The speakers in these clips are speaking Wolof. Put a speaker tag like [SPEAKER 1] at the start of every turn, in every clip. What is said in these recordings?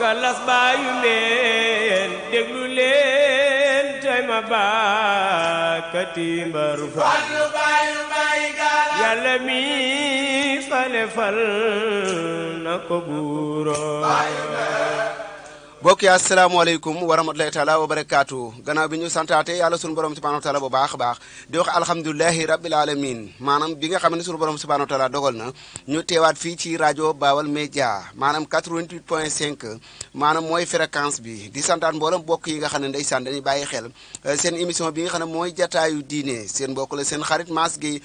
[SPEAKER 1] galas baayu leen déglu leen tey ma baakati mbar Fallu baayu mbay galas yàlla mi fale fal na ko buuroo
[SPEAKER 2] mbokk yi asalaamaaleykum wa rahmatulahi taala wa barakaatu gannaaw bi ñu santaate yàlla sunu borom subhanahu wa taala bu baax a baax di wax alhamdulilahi rabbil alamin maanaam bi nga xam ne sunu borom subhanahu wa taala dogal na ñu teewaat fii ci rajo Baol Média maanaam 88.5 maanaam mooy fréquence bi di santaat mboolem mbokk yi nga xam ne ndeysaan dañuy bàyyi xel seen émission bi nga xam ne mooy jataayu diine seen mbokk la seen xarit Mass Gueye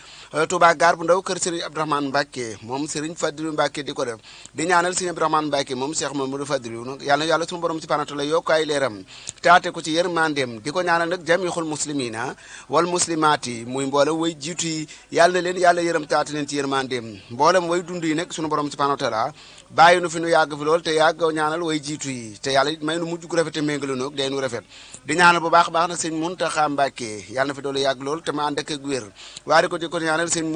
[SPEAKER 2] Touba Gare bu ndaw kër Serigne Abdourahmane Mbacke moom Serigne Fadilou Mbacke di ko def di ñaanal Serigne Abdourahmane Mbacke moom Cheikh Mamadou Fadilou nag yàlla borom subhanahu wa taala yokk ay leeram taate ko ci yërmandeem di ko ñaanal nag jamixul muslimina wal muslimaati muy mboolem way jiitu yi yàlla na leen yàlla yërëm taate leen ci yërmandeem mboolem way dund yi nag sunu borom subhanahu wa taala bàyyi nu fi nu yàgg fi lool te yàgg ñaanal way jiitu yi te yàlla may nu mujj gu rafet te méngalu noog day nu rafet di ñaanal bu baax baax nag sëñ Muntaxa Mbàkke yàlla na fi doolu yàgg lool te ma ànd ak wér waaye di ko ñaanal sëñ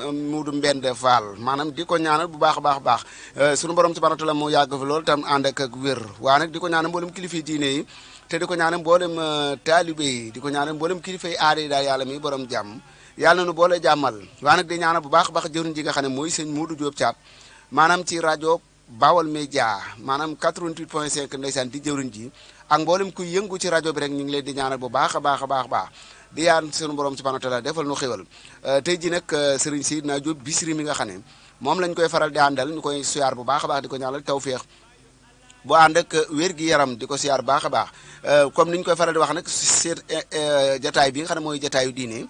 [SPEAKER 2] Muudu Mbend Fall maanaam di ko ñaanal bu baax a baax sunu borom subhanahu wa taala moo yàgg fi lool tam ànd ak wér waaye nag di ko ñaanal mboolem kilifa diine yi te di ko ñaanal mboolem taalibe yi di ko ñaanal mboolem kilifa yi aada yi daal yàlla mi borom jàmm yàlla na nu boole jàmmal waaye nag di ñaanal bu baax baax jëruñ ji nga xam ne mooy sëñ Muudu Jóob Caat maanaam ci rajo Baol Média maanaam 88.5 ndeysaan di jëwriñ ji ak mboolem kuy yëngu ci rajo bi rek ñu ngi leen di ñaanal bu baax a baax di yaan sunu borom subhanahu wa taala defal nu xéwal tey ji nag Serigne Seydina Diop Bichri mi nga xam ne moom lañ koy faral di àndal ñu koy siyaar bu baax a baax di ko ñaanal tawféex bu ànd ak wér gi yaram di ko siyaar bu baax a baax comme ni ñu koy faral di wax nag seet jataay bi nga xam ne mooy jataayu diine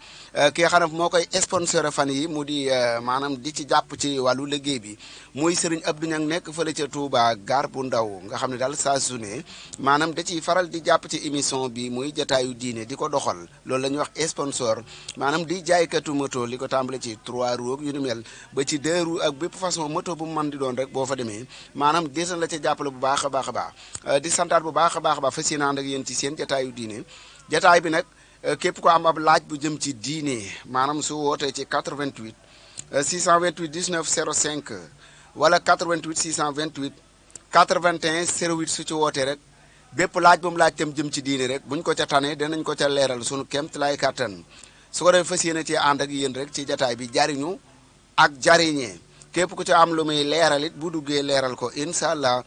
[SPEAKER 2] ki nga xam ne moo koy sponsoré fan yi mu di maanaam di ci jàpp ci wàllu liggéey bi muy Serigne Abdou Niang nekk fële ca Touba Gare bu ndaw nga xam ne daal saa su ne maanaam da ciy faral di jàpp ci émission bi muy jataayu diine di ko doxal loolu la ñuy wax sponsor maanaam di jaaykatu moto li ko tàmbale ci 3 roues yu ni mel ba ci 2 roues ak bépp façon moto bu mu mën di doon rek boo fa demee maanaam desan la ca jàppale bu baax a baax di santaat bu baax a baax fas yéene ànd ak yéen ci seen jataayu diine jataay bi nag képp ko am ab laaj bu jëm ci diine maanaam su wootee ci 88 628 19 05 wala 88 628 81 08 su ci wootee rek bépp laaj bu mu laaj tam jëm ci diine rek buñ ko ca tane danañ ko ca leeral sunu kemt lay kàttan su ko defee fas yéene ci ànd ak yéen rek ci jataay bi jariñu ak jariñee képp ku ci am lu muy leeral it bu duggee leeral ko incha allah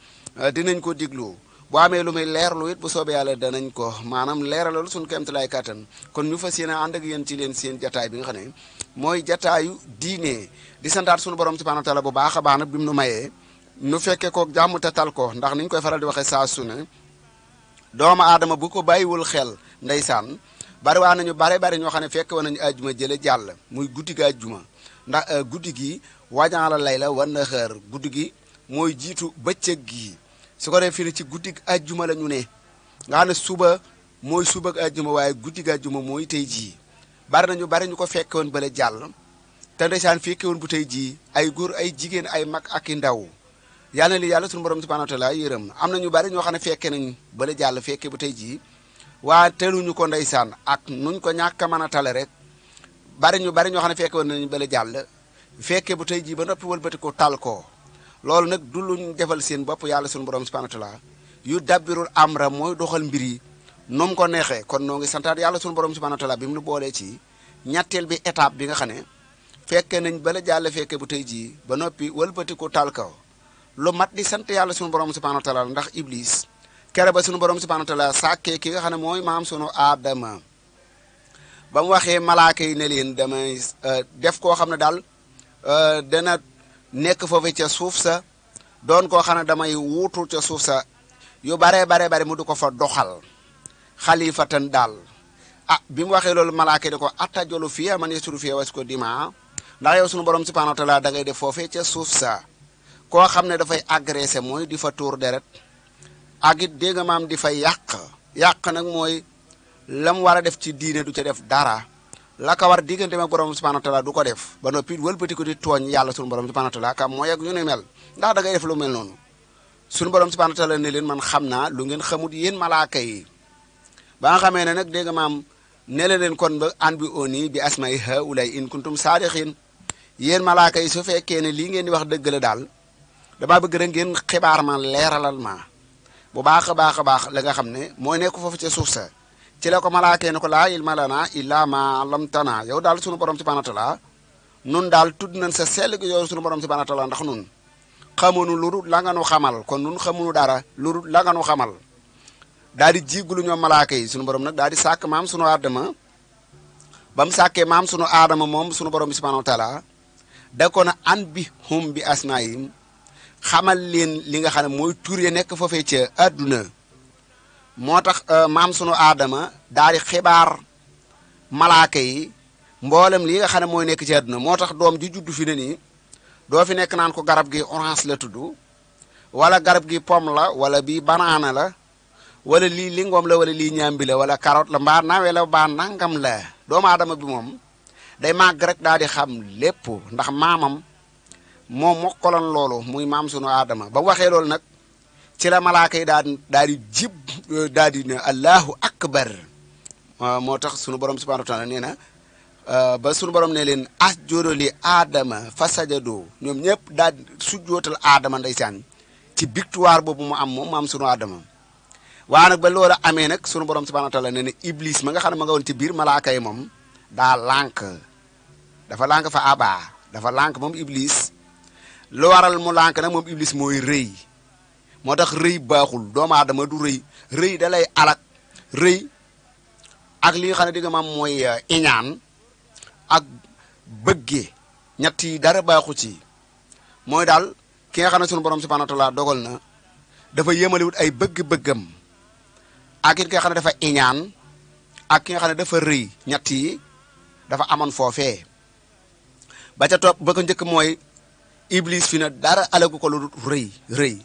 [SPEAKER 2] dinañ ko diglu boo amee lu muy leerlu it bu soobee yàlla danañ ko maanaam leeralal suñu kemt lay kàttan kon ñu fas yéene ànd ak yéen ci leen seen jataay bi nga xam ne mooy jataayu diine di santaat suñu borom subhanahu wa taala bu baax a baax nag bi mu nu mayee nu fekkee ko jàmm te tal ko ndax niñ koy faral di waxee saa su ne doomu aadama bu ko bàyyiwul xel ndeysaan bari waa nañu bari ñoo xam ne fekk woon nañu ajjuma jële jàll muy guddi gi ajjuma ndax guddi gi wajaala lay la war na xër guddi gi mooy jiitu bëccëg gi su ko defee ci guddi gi ajjuma la ñu ne nga xam ne suba mooy suba ak ajjuma waaye guddi gi ajjuma mooy tey jii bari ñu ko fekke woon bale jàll te ndeysaan fekke woon bu tey jii ay góor ay jigéen ay mag ak i ndaw yàlla na li yàlla suñu borom subhanahu wa taala yërëm am na ñu bari ñoo xam ne fekke nañ bale jàll fekke bu tey jii waa teluñu ko ndeysaan ak nuñ ko ñàkk a mën a tale rek bari ñoo xam ne fekke woon nañu bale jàll fekke bu tey jii ba noppi wëlbati ko tal ko loolu nag du luñ defal seen bopp yàlla suñu borom subhanahu wa taala yu dabbirul amra mooy doxal mbir yi nu mu ko neexee kon noo ngi santaat yàlla suñu borom subhanahu wa taala bi mu nu boolee ci ñetteel bi étape bi nga xam ne fekke nañ bala jàll fekke bu tey jii ba noppi wëlbati ko tal ko lu mat di sant yàlla suñu borom subhanahu wa taala ndax iblis kere ba suñu borom subhanahu wa taala sàkkee ki nga xam ne mooy maam sunu aadama ba mu waxee malaaka yi ne leen damay def koo xam ne daal dana nekk foofu ca suuf sa doon koo xam ne damay wuutu ca suuf sa yu bare mu du ko fa doxal xalifatan daal bi mu waxee loolu malaaka di ko attajolu fiya man yasuru fiya was ko dima ndax yow sunu borom subhanahu wa taala da ngay def foofee ca suuf sa koo xam ne dafay agressé mooy di fa tuur deret ak it dégg nga maam di fa yàq nag mooy lam war a def ci diine du ca def dara la ko war diggante ak borom subhanahu wa taala du ko def ba noppi wëlbati ko di tooñ yàlla sunu borom subhanahu wa taala kam mooy ak yu ne mel ndax da ngay def lu mel noonu sunu borom subhanahu wa taala ne leen man xam naa lu ngeen xamut yéen malaaka yi ba nga xamee ne nag dégg nga maam ne leen kon ba an bi oni bi asma'i haulay in kuntum saadiqin yéen malaaka yi su fekkee ne lii ngeen di wax dëgg la daal damaa bëgg rek ngeen xibaar ma leeralal ma bu baax a baax a baax la nga xam ne mooy nekk foofu ca suuf sa ci la ko malaakee ne ko laa ilma lana illa ma lamtana yow daal sunu borom subhanahu wa taala nun daal tudd nañ sa sell gi yow sunu borom subhanahu wa taala ndax nun xamunu lu dul la nga nu xamal kon nun xamunu dara lu dul la nga nu xamal daal di jéggalu ñoom malaaka yi sunu borom nag daal di sàkk maam sunu aadama ba mu sàkkee maam sunu aadama moom sunu borom bi subhanahu wa taala da ko na an bi hum bi asnaayim xamal leen li nga xam ne mooy tur ya nekk foofee ca àdduna moo tax maam sunu aadama daal di xibaar malaaka yi mboolem li nga xam ne mooy nekk ci àdduna moo tax doom ji juddu fi ne nii doo fi nekk naan ko garab gi orange la tudd wala garab gi pomme la wala bii banaana la wala lii lingom la wala lii ñaambi la wala carotte la mbaa nawe la mbaa nangam la doomu aadama bi moom day màgg rek daal di xam lépp ndax maamam moom mokkaloon loolu muy maam sunu aadama ba waxee loolu nag ci la malaaka yi daal di jib daal di ne allahu akbar moo tax sunu borom subhanahu wa taala nee na ba sunu borom ne leen asjudu li aadama fasajadu ñoom ñëpp daal di sujjootal aadama ndeysaan ci victoire boobu mu am moom maam sunu aadama waa nag ba loolu amee nag sunu borom subhanahu wa taala nee na iblis ma nga xam ne ma nga woon ci biir malaaka yi moom daa lànk dafa lànk fa abaa dafa lànk moom iblis lu waral mu lànk nag moom iblis mooy rëy moo tax rëy baaxul doomu aadama du rëy da lay alak rëy ak li nga xam ne di nga maam mooy iñaan ak bëgge ñett yi dara baaxu ci mooy daal ki nga xam ne sunu borom subhanahu wa taala dogal na dafa yéemalewut ay bëgg-bëggam ak it ki nga xam ne dafa iñaan ak ki nga xam ne dafa rëy ñett yi dafa amoon foofee ba ca topp ba ko njëkk mooy iblis fi na dara alagu ko lu rëy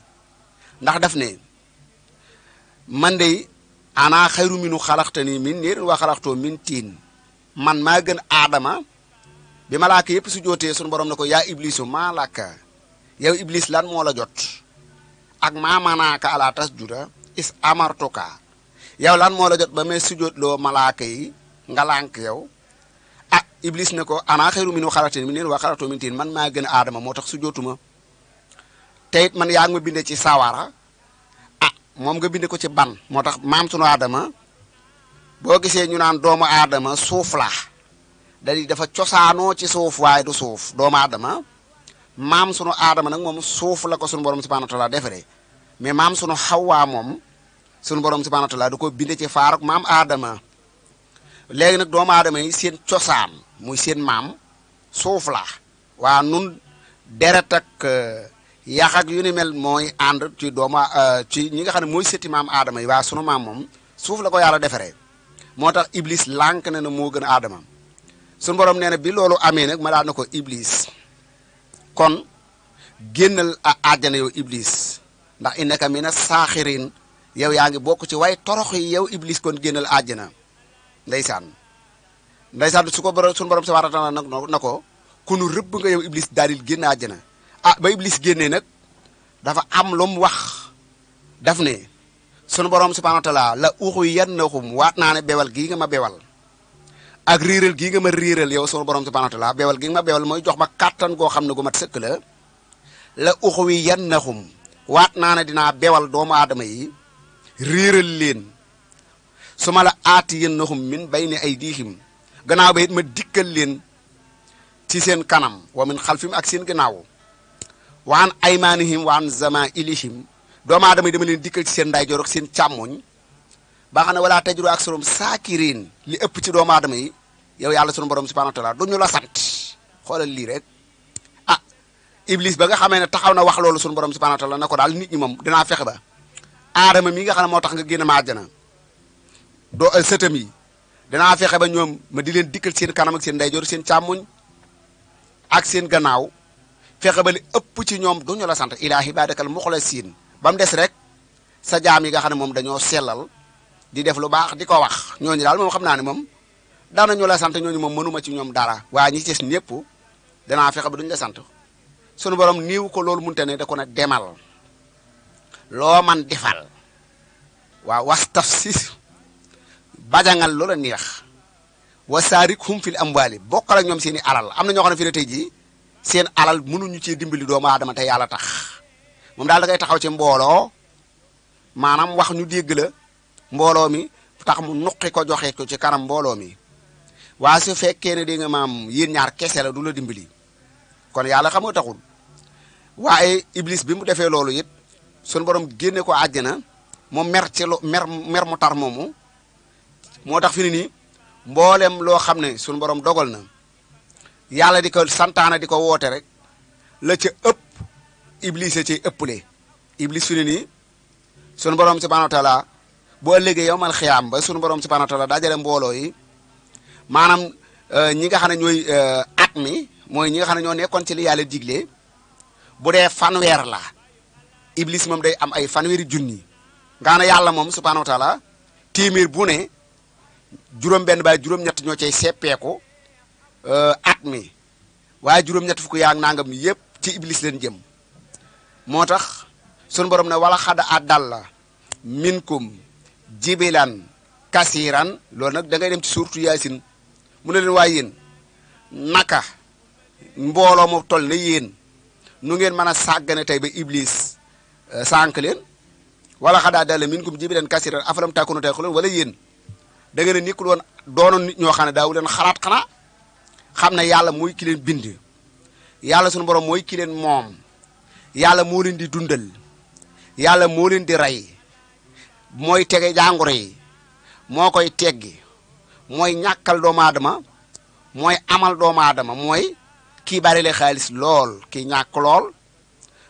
[SPEAKER 2] ndax daf ne man de ana xayru minu xalaxtani min niirin wa xalaxtoo min tiin man maa gën aadama bi malaaka yëpp su jootee sunu borom ne ko yaa iblisu maa làkka yow iblis lan moo la jot ak maa manaaka ala tasjuda is amartuka yow lan moo la jot ba may sujootloo malaaka yi nga lànk yow ah iblis ne ko ana xayru minu xalaxtani min niirin wa xalaxtoo min tiin man maa gën aadama moo tax sujootuma te it man yaa ngi ma binde ci sawara ah moom nga binde ko ci ban moo tax maam sunu aadama boo gisee ñu naan doomu aadama suuf la dafa cosaanoo ci suuf waaye du suuf doomu aadama maam sunu aadama nag moom suuf la ko sunu borom subhanahu wa taala defaree mais maam sunu xawwaa moom sunu borom subhanahu wa taala da ko binde ci faaruk maam aadama léegi nag doomu aadama yi seen cosaan muy seen maam suuf la waa nun deret ak yax ak yu ni mel mooy ànd ci ci ñi nga xam ne mooy sëti maam aadama yi waa sunu maam moom suuf la ko yàlla defaree moo tax iblis lànk na moo gën aadama sunu borom nee na bi loolu amee nag ma daal na ko iblis kon génnal àjjana yow iblis ndax innaka mina saaxirin yow yaa ngi bokk ci way torox yi yow iblis kon génnal àjjana ndeysaan su ko sunu borom si waratana nag na ko kunu rëbb nga yow iblis daal di génn àjjana ah ba iblis génnee nag dafa am lu mu wax daf ne sunu borom subhanahu wa taala la uxu yannahum waat naa ne bewal gii nga ma bewal ak riiral gii nga ma riiral yow sunu borom subhanahu wa taala bewal gii nga ma bewal mooy jox ma kàttan goo xam ne gu mat sëkk la uxu yannahum waat naa ne dinaa bewal doomu aadama yi riiral leen su ma la aati yannahum min bayni aydihim gannaaw ba it ma dikkal leen ci seen kanam wa min xalfim ak seen gannaaw waan aymaanihim waan zamailihim doomu aadama yi dama leen dikkal ci seen ndeyjoor ak seen càmmoñ ba xam ne wala tajru ak sorom saakirin li ëpp ci doomu aadama yi yow yàlla sunu borom subhanahu wa taala du ñu la sant xoolal lii rek ah iblis ba nga xamee ne taxaw na wax loolu sunu borom subhanahu wa taala na ko daal nit ñi moom dinaa fexe ba aadama mi nga xam ne moo tax nga génn ma àjjana sëtam yi dinaa fexe ba ñoom ma di leen dikkal seen kanam ak seen ndeyjoor seen càmmoñ ak seen gannaaw fexe ba li ëpp ci ñoom du ñu la sant ilaa ibaadakal muxlasiin ba mu des rek sa jaam yi nga xam ne moom dañoo sellal di def lu baax di ko wax ñooñu daal moom xam naa ne moom daanañu la sant ñooñu moom mënuma ci ñoom dara waaye ñi ci des ñëpp danaa fexe ba duñu la sant sunu borom niiw ko loolu munte ne da ko ne demal loo man defal waaw wastaf si bajangal loola neex wasaarikhum fil amwaali bokkal ak ñoom seen i alal am na ñoo xam ne fi ne tey jii seen alal mënuñu cee dimbali doomu aadama te yàlla tax moom daal da ngay taxaw ci mbooloo maanaam wax ñu dégg la mbooloo mi tax mu nuqi ko joxe ko ci kanam mbooloo mi waaye su fekkee ne di nga maam yéen ñaar kese la du la dimbali kon yàlla xam nga taxul waaye iblis bi mu defee loolu it sunu borom génne ko àjjana mu mer ci mer mu tar moomu moo tax fi ni nii mboolem loo xam ne sunu borom dogal na yàlla di ko santaana di ko woote rek la ca ëpp iblis a ci ëpple iblis fi ni nii sunu borom subhanahu wa taala boo ëllëgee yow mal xiyaam ba sunu borom subhanahu wa taala dajale mbooloo yi maanaam ñi nga xam ne ñooy at mi mooy ñi nga xam ne ñoo nekkoon ci li yàlla digle bu dee fanweer la iblis moom day am ay fanweeri junni nga ne yàlla moom subhanahu wa taala téeméer bu ne juróom-benn ba juróom-ñett ñoo cay seppeeku at mi waaye juróom-ñett fukk yaa nangam mi yépp ci iblis leen jëm moo tax sunu borom ne wala xada àddal la minkum jibilan kasiran loolu nag da ngay dem ci suurtu yaasin mu ne leen waaye yéen naka mbooloo mu toll na yéen nu ngeen mën a sàggane tey ba iblis sànq leen wala xadaa dalla minkum jibilan kasiran afalam takunu taqiloon wala yéen da ngeen a nekkul woon doonoon nit ñoo xam ne daawu leen xalaat xanaa xam ne yàlla mooy ki leen bind yàlla sunu borom mooy ki leen moom yàlla moo leen di dundal yàlla moo leen di rey mooy tege jàngoro yi moo koy teggi mooy ñàkkal doomu aadama mooy amal doomu aadama mooy kii bari le xaalis lool kii ñàkk lool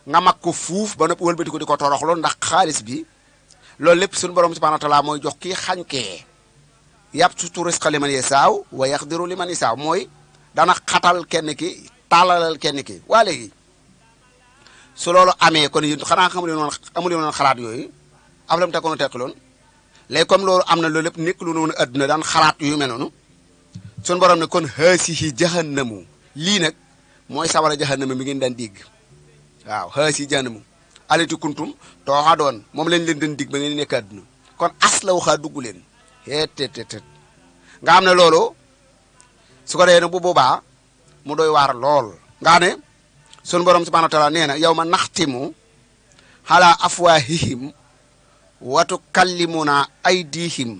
[SPEAKER 2] nga mag ko fuuf ba noppi wëlbati ko di ko toroxloon ndax xaalis bi loolu lépp suñu borom subhanahu wa taala mooy jox kii xañkee yabsutu rizqa liman yasaaw wa yaqdiru liman yasaaw mooy dana xatal kenn ki tàllalal kenn ki waa léegi su loolu amee kon yéen xanaa amu leen woon xalaat yooyu afalam takunu taqiloon léegi comme loolu am na loolu lépp nekk lu noonu adduna daan xalaat yu mel noonu suñu borom ne kon haasihi jahannamu lii nag mooy sawara jahannama mi ngeen daan digg waaw haasihi jahannamu alati kuntum tooxa doon moom lañ leen doon digg ba ngeen nekk adduna kon as la waxaa dugg leen heetetetet nga xam ne loolu su ko dee nag bu boobaa mu doy waar lool nga ne sunu borom subhanahu wa taala nee na yow ma naxtimu ala afwaahihim wa tukallimuna aydihim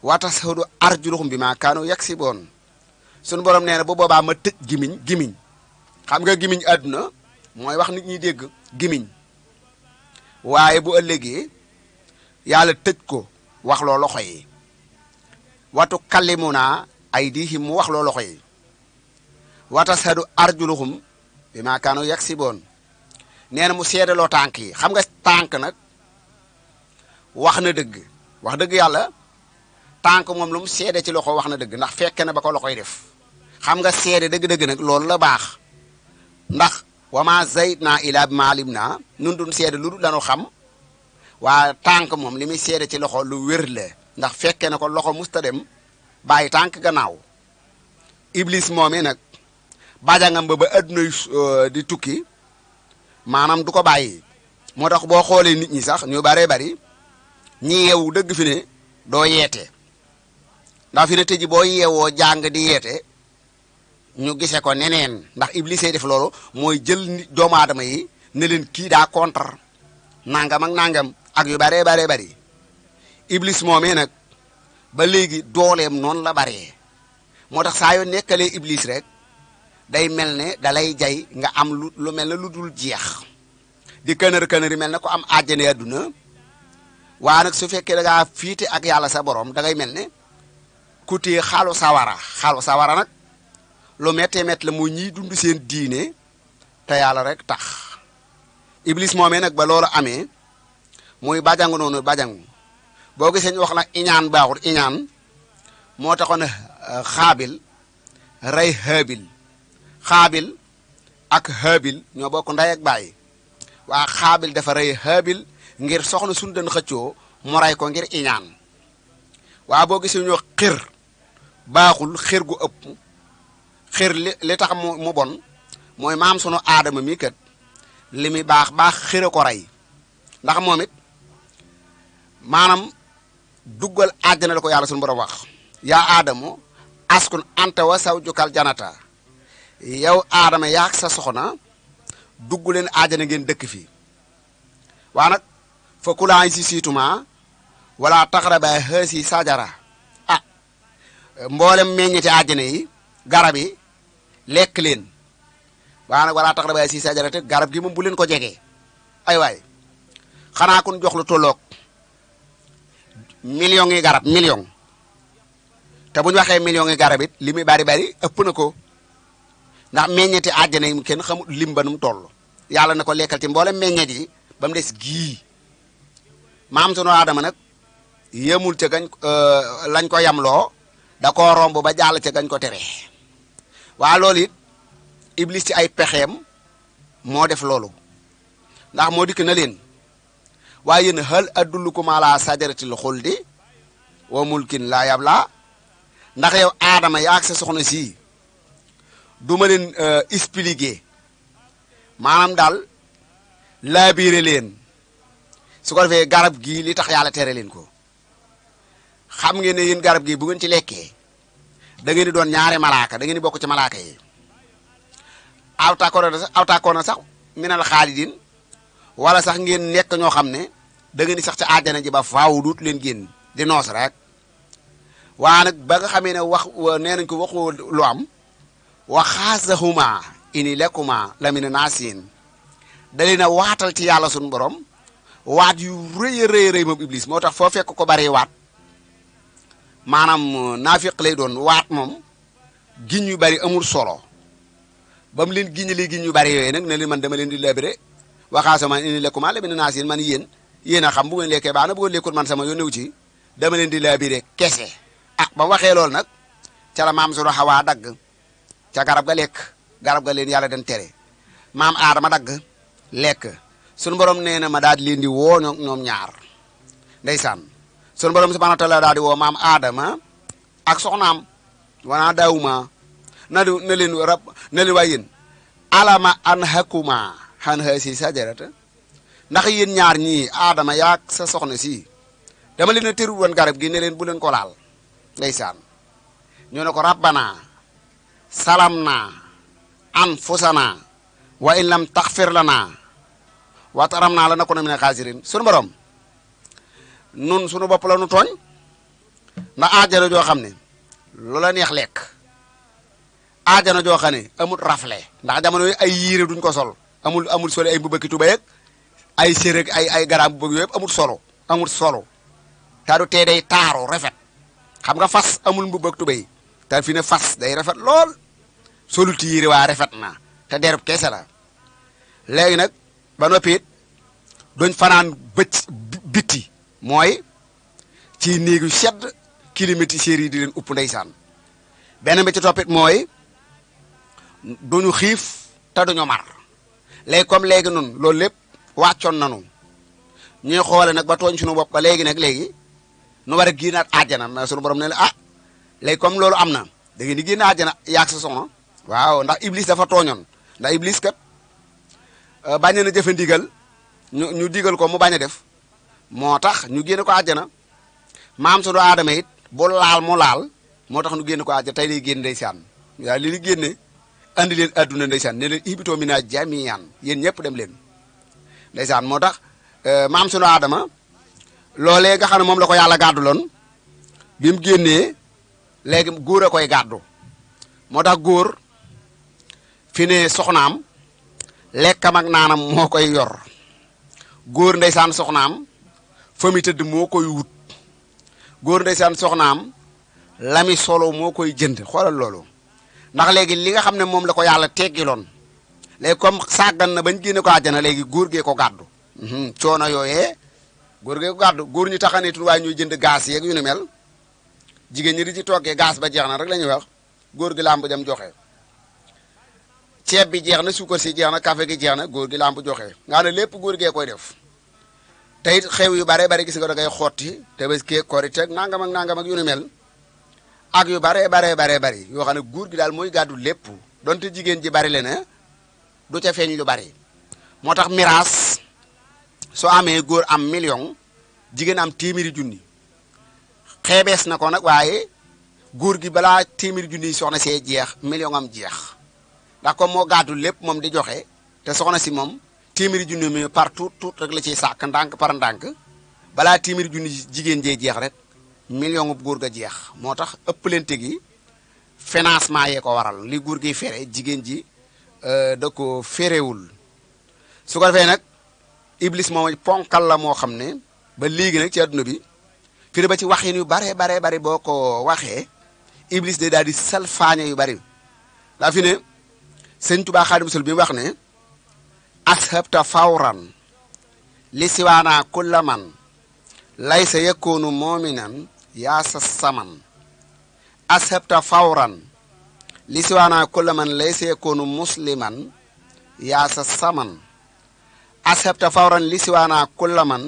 [SPEAKER 2] wa tashhadu arjuluhum bima kaanu yaksiboon sunu borom nee na bu boobaa ma tëj gimiñ xam nga gimiñ àdduna mooy wax nit ñi dégg gimiñ waaye bu ëllëgee yàlla tëj ko wax loo loxo yi wa tukallimuna aydihim mu wax loo loxo yi wa tashhadu arjuluhum bima kaanu yaksiboon nee na mu seedaloo tànk yi xam nga tànk nag wax na dëgg wax dëgg yàlla tànk moom lu mu seede ci loxo wax na dëgg ndax fekke na ba ko loxoy def xam nga seede dëgg-dëgg nag loolu la baax ndax wama zaydna ila bi maalim na nun dun seede lu dul dañu xam waa tànk moom li muy seede ci loxo lu wér la ndax fekke na ko loxo musta dem bàyyi tànk gannaaw iblis moomee nag bajangam ba adduna di tukki maanaam du ko bàyyi moo tax boo xoolee nit ñi sax ñu baree bari ñi yeewu dëgg fi ne doo yeete ndax fi ne tëji boo yeewoo jàng di yeete ñu gise ko neneen ndax iblis def loolu mooy jël nit doomu aadama yi ne leen kii daa contre nangam ak nangam ak yu baree baree bari iblis moomee nag ba léegi dooleem noonu la baree moo tax saa yoo nekkalee iblis rek day mel ne dalay jay nga am lu mel ne lu dul jeex di kënër-kënër yi mel ne ko am àjjane àdduna waa nag su fekkee da ngaa fiite ak yàlla sa borom da ngay mel ne ku téye xalu sawara nag lu méttee métt la mooy ñiy dund seen diine te yàlla rek tax iblis moomee nag ba loolu amee muy bajangu noonu bajangu boo gisee ñu wax nag iñaan baaxul iñaan moo taxoon xaabil rey xaabil ak haabil ñoo bokk ndey ak baay waa xaabil dafa rey haabil ngir soxna suñu den xëccoo mu rey ko ngir iñaan waa boo gisee ñoo xir baaxul xir gu ëpp xir li tax mu bon mooy maam sunu aadama mi kat li muy baax xira ko rey ndax moom it maanaam duggal àjjana la ko yàlla sunu borom wax yaa aadamu askun anta wa zawjukal janata yow aadama yaak sa soxna dugg leen àjjana ngeen dëkk fii waa nag fa kulaa si siituma wala taqraba haasi sajara ah mboolem meññeti àjjana yi garab yi lekk leen waaye nag wala taqraba haasi sajara te garab gi moom bu leen ko jegee ay waay xanaa kun jox lu tolloog millions yi garab million te bu ñu waxee millions yi garab it li muy bari bari ëpp na ko ndax meññeti àjjana yi kenn xamul lim ba nu mu toll yàlla na ko lekkal ci mboolem meññet yi ba mu des gii maam sunu aadama nag yemul ca gañ lañ ko yamloo da koo romb ba jàll ca gañ ko tere waa loolu it iblis ci ay pexeem moo def loolu ndax moo dikk na leen waaye yéen hal adullukum ala sajaratil xuldi wa mulkin laa yabla ndax yow aadama yaa ak sa soxna si du ma leen expliquer maanaam daal laabiire leen su ko defee garab gii li tax yàlla tere leen ko xam ngeen ne yéen garab gii bu ngeen ci lekkee da ngeen di doon ñaari malaaka da ngeen di bokk ci malaaka yi awtaakoona sax minal xaalidin wala sax ngeen nekk ñoo xam ne da ngeen di sax ci àjjana ji ba faaw duut leen génn di noos rek waa nag ba nga xamee ne wax nee nañ ko waxu lu am wa xaasahuma ini lekkuma lamina naasiin da leen a waatal ci yàlla suñu borom waat yu rëy a rëy moom iblis moo tax foo fekk ko bari waat maanaam naafiq lay doon waat moom giñ yu bari amul solo ba mu leen giñalee giñ yu bari yooyu nag ne leen man dama leen di labiré waxaasama ini lekkuma lamina naasiin man yéen a xam bu ngeen lekkee baax na bu ngeen lekkul man sama yónnewu ci dama leen di labiré kese ah ba waxee loolu nag ca la maam sunu xawaa dagg ca garab ga lekk garab ga leen yàlla den tere maam aadama dagg lekk sunu borom nee na ma daal di leen di woo ñoom ñaar ndeysaan sunu borom subhanahu wa taala daal di woo maam aadama ak soxnaam wana daawuma na leen rab na leen waay yéen alama an hakuma xan haasi sajarata ndax yéen ñaar ñii aadama yaag sa soxna si dama leen a tëru woon garab gi ne leen bu leen ko laal ndeysaan ñu ne ko rabbana salamna anfusana wa in lam taxfir lana wa taramna lanakuna mina xaasirin sunu borom nun sunu bopp la nu tooñ ndax aajana joo xam ne lu la neex lekk aajana joo xam ne amul rafle ndax jamono yi ay yiire duñ ko sol amul solo ay mbubaki tubay ak ay sér ak ay garaam bu bëgg yëpp amul solo taa du tee day taaru rafet xam nga fas amul mbubb ak tubay te fi ne fas day rafet lool solu tiire waa rafet na te derub keese la léegi nag ba noppi it duñ fanaan bitti mooy ci néegu sedd climatiseur yi di leen upp ndeysaan benn bi ci toppit mooy duñu xiif te duñu mar léegi comme léegi nun loolu lépp wàccoon nanu ñuy xoole nag ba tooñ suñu bopp ba léegi nu war a génnaat àjjana mais suñu borom ne la ah léegi comme loolu am na da ngeen di génn àjjana yaag sa soxna waaw ndax iblis dafa tooñoon ndax iblis kat bañ na jëfe ndigal ñu digal ko mu bañ a def moo tax ñu génne ko àjjana maam sunu aadama it bu laal mu laal moo tax ñu génne ko àjjana tey lay génn ndeysaan waaw li ñu génne andi leen adduna ndeysaan ne leen ihbitoo minhaa jamii'an yéen ñëpp dem leen ndeysaan moo tax maam sunu aadama loolee nga xam ne moom la ko yàlla gàddu loon bi mu génnee léegi góor a koy gàddu moo tax góor fi ne soxnaam lekkam ak naanam moo koy yor góor ndeysaan soxnaam fa mi tëdd moo koy wut góor ndeysaan soxnaam lami solo moo koy jënd xoolal loolu ndax léegi li nga xam ne moom la ko yàlla teggiloon léegi comme sàggan na bañ génne ko àjjana léegi góor gee ko gàddu coono yooyee góor gee ko gàddu góor ñu taxaneetul waaye ñuy jënd gaz yeeg yu ni mel jigéen ñi di ci toggee gaz ba jeex na rek la ñuy wax góor gi làmb dem joxe ceeb bi jeex na suukar si jeex na café gi jeex na góor gi làmb joxe nga ne lépp góor gee koy def te it xew yu bare bare gis nga da ngay xotti te ba kii korite ak nangam ak yu ni mel ak yu bare bari yoo xam ne góor gi daal mooy gàddu lépp donte jigéen ji bari le ne du ca feeñ lu bari moo tax miraas soo amee góor am million jigéen am téeméeri junni xeebees na ko nag waaye góor gi balaa téeméeri junni soxna see jeex million am jeex ndax comme moo gàddu lépp moom di joxe te soxna si moom téeméeri junni mi par tuut rek la ciy sàkk ndànk par ndànk balaa téeméeri junni jigéen jee jeex rek million bu góor ga jeex moo tax ëppalante gi financement yee ko waral li góor gi fere jigéen ji da ko ferewul su ko defee nag iblis moom ponkal la moo xam ne ba léegi nag ci adduna bi firi ba ci waxin yu bare bari boo ko waxee iblis de daal di salfaañe yu bari daa fi ne sëñ Tuubaa Xaadimu Rasuul bi mu wax ne ashabta fawran li siwaana kulla man laysa yakunu mu'minan yaa sa saman ashabta fawran li siwaana kulla man laysa yakunu musliman yaa sa saman ashabta fawran li siwaana kulla man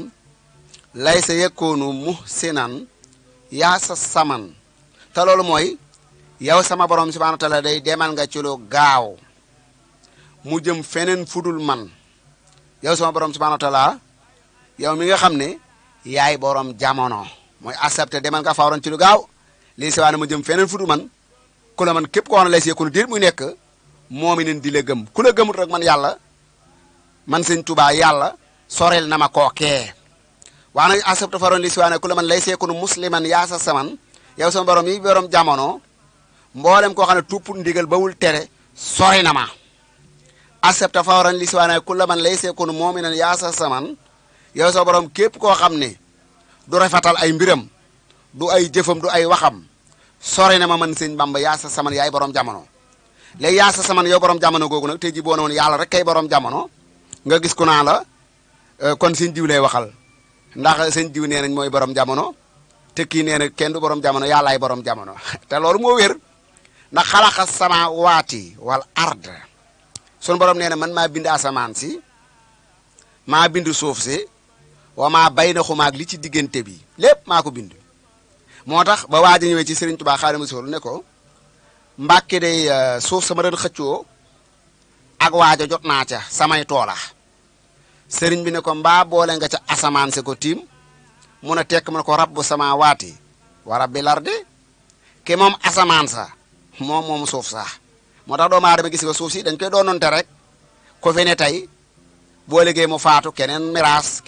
[SPEAKER 2] laysa yakunu muhsinan yaa sa saman te loolu mooy yow sama borom subhanahu wa taala day demal nga ci lu gaaw mu jëm feneen fudul man yow sama borom subhanahu wa taala yow mi nga xam ne yaay borom jamono mooy accepté demal nga fawran ci lu gaaw lii si waane mu jëm feneen fudul man ku la man képp ko wax ne lay see ku déet muy nekk moomi nen di la gëm ku la gëmut rek man yàlla man sëñ Tuubaa yàlla sorel na ma kookee waa nag accepté fawran lii si waane ku la man lay see ku musliman yaa sa saman yow sama borom yi borom jamono mboolem koo xam ne tupp ndigal bawul tere sori na ma accepté fawran li siwaane ku la man lay seekunu moominan yaa sa saman yow sa borom képp koo xam ne du rafetal ay mbiram du ay jëfam du ay waxam sori na ma man sëñ Bamba yaa sa saman yaay borom jamono léegi yaa sa saman yow borom jamono googu nag tey ji boo ne woon yàlla rek kay borom jamono nga gis ku naa la kon sëñ diw lay waxal ndax sëñ diw nee nañ mooy borom jamono te kii nee na kenn du borom jamono yàllaay borom jamono te loolu moo wér ndax xalaqa samaawaati wal ard sunu borom nee na man maa bind asamaan si maa bind suuf si wa maa baynahumaa ak li ci diggante bi lépp maa ko bind moo tax ba waaj a ñëwee ci Serigne Touba Xaadimu Rasuul ne ko Mbàkke day suuf sama doon xëccoo ak waaja jot naa ca samay toola Serigne bi ne ko mbaa boole nga ca asamaan si ko tiim mun a tekk mu ne ko rabbu samaawaati wa rabbil ardi ke moom asamaan sa moom suuf sax moo tax doomu aadama gis nga suuf si dañ koy doononte rek ko fi ne tey boo liggéey mu faatu keneen miraas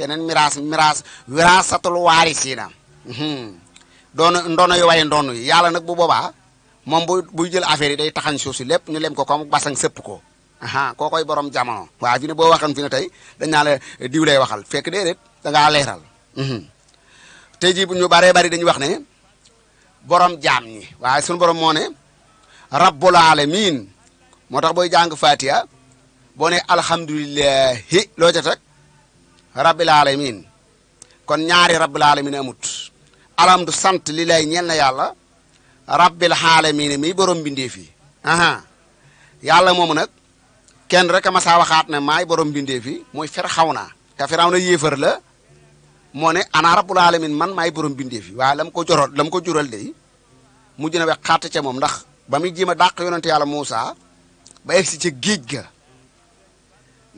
[SPEAKER 2] wiraasatul waarisiina doon ndono yu waaye ndono yi yàlla nag bu boobaa moom buy jël affaire yi day taxañ suuf si lépp ñu lem ko comme basang sëpp ko koo koy borom jamono waaw fi ne boo waxan fi ne tey dañ naa la diw lay waxal fekk déedéet da ngaa leeral tey jii bu ñu baree bari dañuy wax ne borom jaam ñi waaye sunu borom moo ne rabbul alamin moo tax booy jàng Fatiha boo ne alhamdulillahi loo ca teg rabbil alamin kon ñaari rabbil alamin amut alhamdu sant li lay ñeel na yàlla rabbil alamin mi borom bindeef yi yàlla moomu nag kenn rek a ma saa waxaat ne maay borom bindeef yi muy Firawna te Firawna yéefar la moo ne ana rabbul alamin man maay borom bindeef yi waaye lam ko jural de mujj na wex xatt ca moom ndax ba muy jéem a dàq yonente yàlla Moussa ba egsi ca géej ga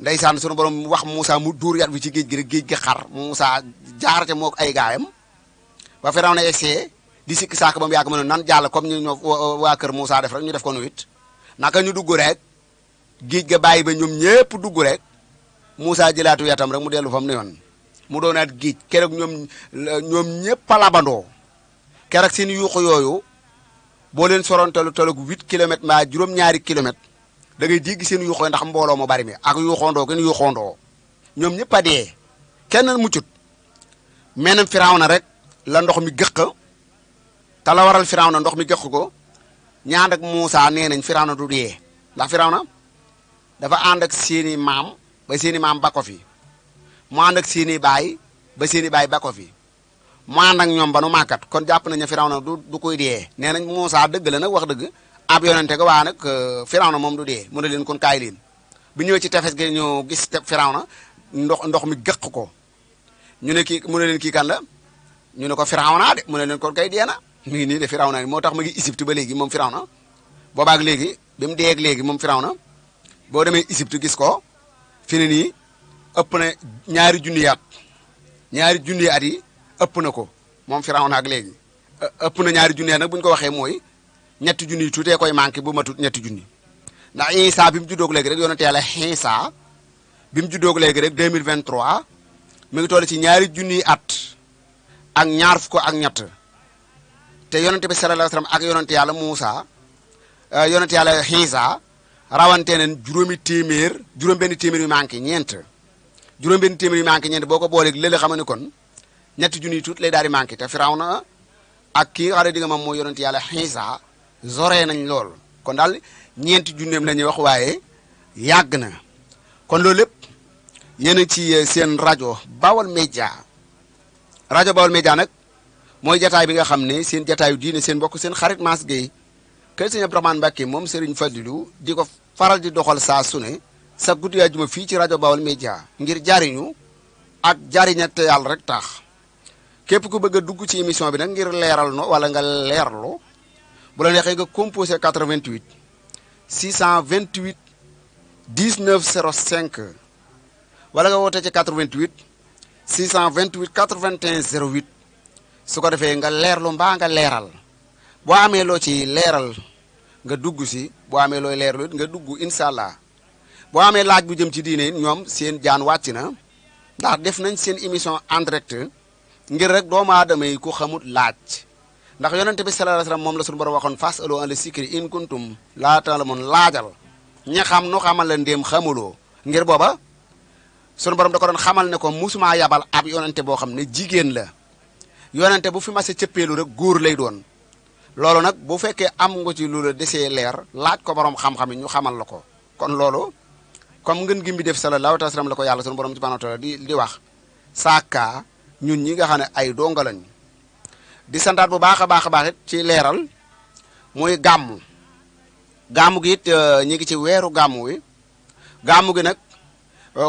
[SPEAKER 2] ndeysaan sunu borom wax Moussa mu dóor yat bi ci géej gi rek géej ga xar Moussa jaar ca mook ay gaayam ba Firawna egsee di sikki saak ba mu yàgg ma ne nan jàll comme ñu waa kër Moussa def rek ñu def ko nu it naka ñu dugg rek géej ga bàyyi ba ñoom ñépp dugg rek Moussa jëlaatu yatam rek mu dellu fa mu ne yoon mu doonaat géej keroog ñoom ñépp a labandoo keroog seen yuuxu yooyu boo leen soroon tolloog 8 kilomètres mbaa juróom-ñaari kilomètres da ngay dégg seen yuuxoo ndax mbooloo mu bari mi ak yuuxoondoo gën yuuxoondoo ñoom ñëpp a dee kenn muccut menam Firawna rek la ndox mi gëq te la waral Firawna ndox mi gëq ko ñaan ak Moussa nee nañ Firawna du dee ndax Firawna dafa ànd ak seeni maam ba seeni maam ba ko fi mu ànd ak seeni baay ba seeni baay ba ko fi mu ànd ak ñoom ba nu màggat kon jàpp nañu Firawna du koy dee nee nañ Moussa dëgg la nag wax dëgg ab yonente ga waa nag Firawna moom du dee mu ne leen kon kaay leen bu ñëwee ci tefes gi ñu gis Firawna ndox mi gëq ko ñu ne kii mu ne leen kii kan la ñu ne ko Firawna de mu ne leen kon kay dee na mu ngi nii de Firawna moo tax ma ngi Égypte ba léegi moom Firawna boobaak léegi bi mu dee ak léegi moom Firawna boo demee Égypte gis ko fi ne nii ëpp na ñaari junni at yi ëpp na ko moom Firawna ak léegi ëpp na ñaari junni at nag bu ñu ko waxee mooy ñetti junni yi tuutee koy manqué bu matut ñetti junni ndax Isa bi mu juddoog léegi rek yonente yàlla Isa bi mu juddoog léegi rek 2023 mi ngi toll ci ñaari junniy at ak ñaar fukk ak ñett te yonente bi sallallahu alayhi wasallam ak yonente yàlla Muusa yonente yàlla Xiisa rawante nañ juróom-benn téeméer yu manqué ñeent juróom-benn téeméer yu manqué ñeent boo ko booleeg léeg-léeg xam ne kon ñetti junniy tuut lay daal di manqué te Firawna ak kii nga xam ne di nga moom mooy yonente yàlla Xiisa zoree nañ lool kon daal ñeenti junneem la ñuy wax waaye yàgg na kon loolu lépp yéen a ci seen rajo Baol Média rajo Baol Média nag mooy jataay bi nga xam ne seen jataayu diine seen mbokk seen xarit Mass Gueye kër sëñ Abdourahmane Mbacké moom Serigne Fadilou di ko faral di doxal saa su ne sa guddi àjjuma fii ci rajo Baol Média ngir jariñu ak jariñate yàlla rek tax képp ku bëgg a dugg ci émission bi nag ngir leeral no wala nga leerlu bu la neexee nga composé 88 628 19 05 wala nga woote ci 88 628 81 08 su ko defee nga leerlu mbaa nga leeral boo amee loo ci leeral nga dugg si boo amee looy leerlu it nga dugg incha allah boo amee laaj bu jëm ci diine ñoom seen jaan wàcc na ndax def nañ seen émission en direct ngir rek doomu aadama yi ku xamut laaj ndax yonente bi sallallahu alayhi wasallam moom la suñu borom waxoon fas alo an la sikri in kuntum laa ta'lamun laajal ñi xam nu xamal la ndéem xamuloo ngir booba sunu borom da ko doon xamal ne ko musuma yabal ab yonente boo xam ne jigéen la yonente bu fi mas a cëppeelu rek góor lay doon loolu nag bu fekkee am nga ci lu la desee leer laaj ko borom xam-xam yi ñu xamal la ko kon loolu comme ngeen gi mbi def sallallahu alayhi wasallam la ko yàlla sunu borom subhanahu wa ta'ala di wax saaka ñun ñi nga xam ne ay donga lañ di santaat bu baax a baax it ci leeral muy gàmmu gi it ñi ngi ci weeru gàmmu wi gàmmu gi nag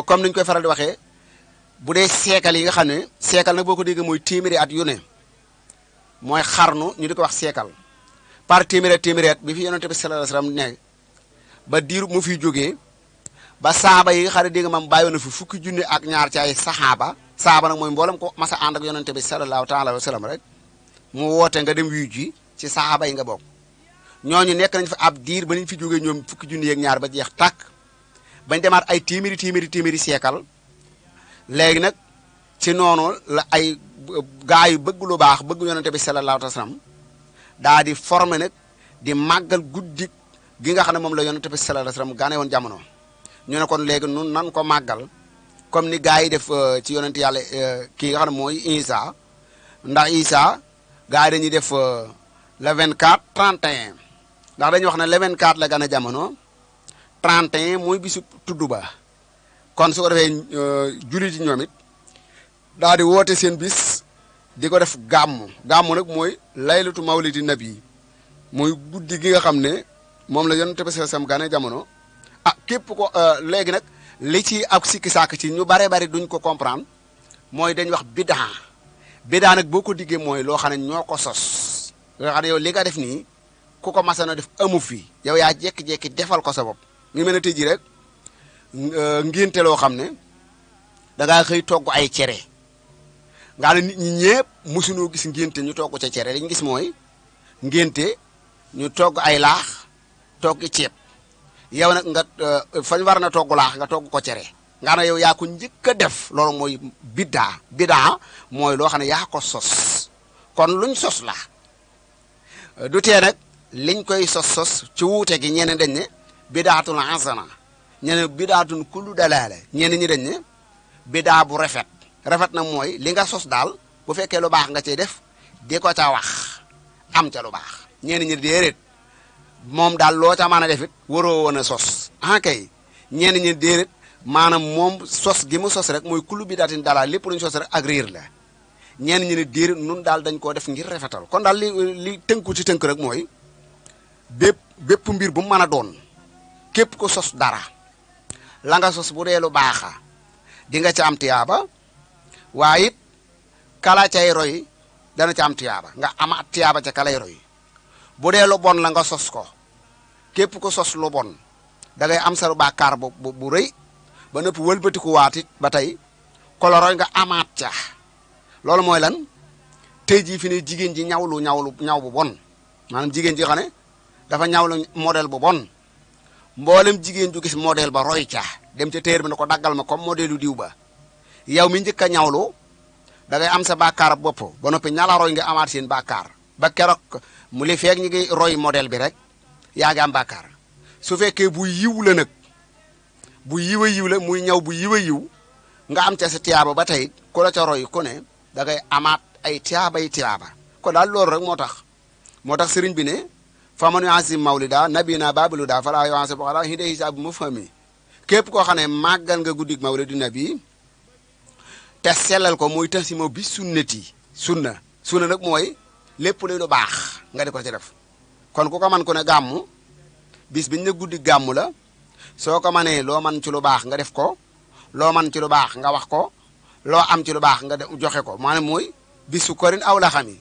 [SPEAKER 2] comme niñ koy faral di waxee bu dee seekal yi nga xam ne seekal nag boo ko déggee mooy téeméeri at yu ne mooy xarnu ñu di ko wax seekal par téeméeri at bi fi yonente bi sallallahu alayhi wasallam ne ba diiru mu fiy jógee ba saaba yi nga xam ne dégg nga mam bàyyoon na fi fukki junni ak ñaar ci ay saaba nag mooy mboolem ko masa ànd ak yonente bi sallallahu taala wa sallam rek mu woote nga dem wuyu ji ci saaba yi nga bokk ñooñu nekk nañ fa ab diir ba niñ fi jógee ñoom fukki junni ak ñaar ba jeex tàkk bañ demaat ay téeméeri seekal léegi nag ci noonu la ay gaa yu bëgg lu baax bëgg yonente bi sallallahu alayhi wasallam daa di formé nag di màggal guddi gi nga xam ne moom la yonente bi sallallahu alayhi wasallam gane woon jamono ñu ne kon léegi nun nan ko màggal comme ni gaa yi def ci yonente yàlla kii nga xam ne mooy Isa ndax Isa gaa yi dañuy def le 24 31 ndax dañuy wax ne le 24 la gane jamono 31 mooy bisu tudd ba kon su ko defee jullit yi ñoom it daal di woote seen bis di ko def gàmmu nag mooy laylatu mawlidi nabi mooy guddi gi nga xam ne moom la yonent bi sallallahu alayhi wasallam gane jamono képp ko léegi nag li ci ak sikki sàkk ci ñu bare bari duñ ko comprendre mooy dañ wax bidaa nag boo ko diggee mooy loo xam ne ñoo ko sos nga xam ne yow li nga def nii ku ko masana def amu fi yow yaa jekki-jekki defal ko sa bopp ngi mel ne tey jii rek ngénte loo xam ne dangaa xëy togg ay cere nga ne nit ñi ñëpp mosunoo gis ngénte ñu togg ca cere dañu gis mooy ngénte ñu togg ay laax togg ceeb yow nag nga fañ war na togg laax nga togg ko cere nga ne yow yaa ko njëkk a def loolu mooy bidaa mooy loo xam ne yaa ko sos kon luñ sos la du tee nag liñ koy sos ci wuute gi ñeneen dañ ne bidaatul hasana ñeneen bidaatun kullu dalaale ñeneen ñi dañ ne bidaa bu rafet na mooy li nga sos daal bu fekkee lu baax nga cay def di ko ca wax am ca lu baax ñeneen ñi déedéet moom daal loo ca mën a def it waroo woon a sos kay ñeneen ñi déedéet maanaam moom sos gi mu sos rek mooy kullu bidaatin dalaale lépp lu ñu sos rek ak riir la ñeneen ñi ne déedéet nun daal dañ koo def ngir rafetal kon daal li tënku ci tënk rek mooy bépp mbir bu mu mën a doon képp ko sos dara la nga sos bu dee lu baaxa di nga ca am tiyaaba waaye it kala cay roy dana ca am tiyaaba nga amaat tiyaaba ca kalay roy bu dee lu bon la nga sos ko képp ko sos lu bon da ngay am sa bàkkaar bu rëy ba nëpp wëlbatiku waatit ba tey kolo roy nga amaat ca loolu mooy lan tey jii fi ne jigéen ji ñaw bu bon maanaam jigéen ji xam ne dafa ñawlu modèle bu bon mboolem jigéen ju gis modèle ba roy ca dem ca téer bi ne ko daggal ma comme modèle diw ba yow mi njëkk a ñawlu da ngay am sa bàkkaar bopp ba noppi ñala roy nga amaat seen bàkkaar ba keroog mu li feeg ñi ngi roy modèle bi rek yaa ngi am bàkkaar su fekkee bu yiw la nag bu yiw a yiw la muy ñaw bu yiw a yiw nga am ca sa tiyaaba ba tey ku la ca roy ku ne da ngay amaat ay tiyaaba kon daal loolu rek moo tax sëriñ bi ne fa man yu'azzim mawlida nabina babaluda fala yu'azzib ala hida hisabu mufhami képp koo xam ne màggal nga guddig mawlidi nabi te sellal ko muy tax si mo bi sunnati sunna nag mooy lépp luy lu baax nga di ko ci def kon ku ko man ku ne gàmmu bis biñ ne guddi gàmmu la soo ko manee loo man ci lu baax nga def ko loo man ci lu baax nga wax ko loo am ci lu baax nga joxe ko maanaam mooy bi sukkarin aw la xam yi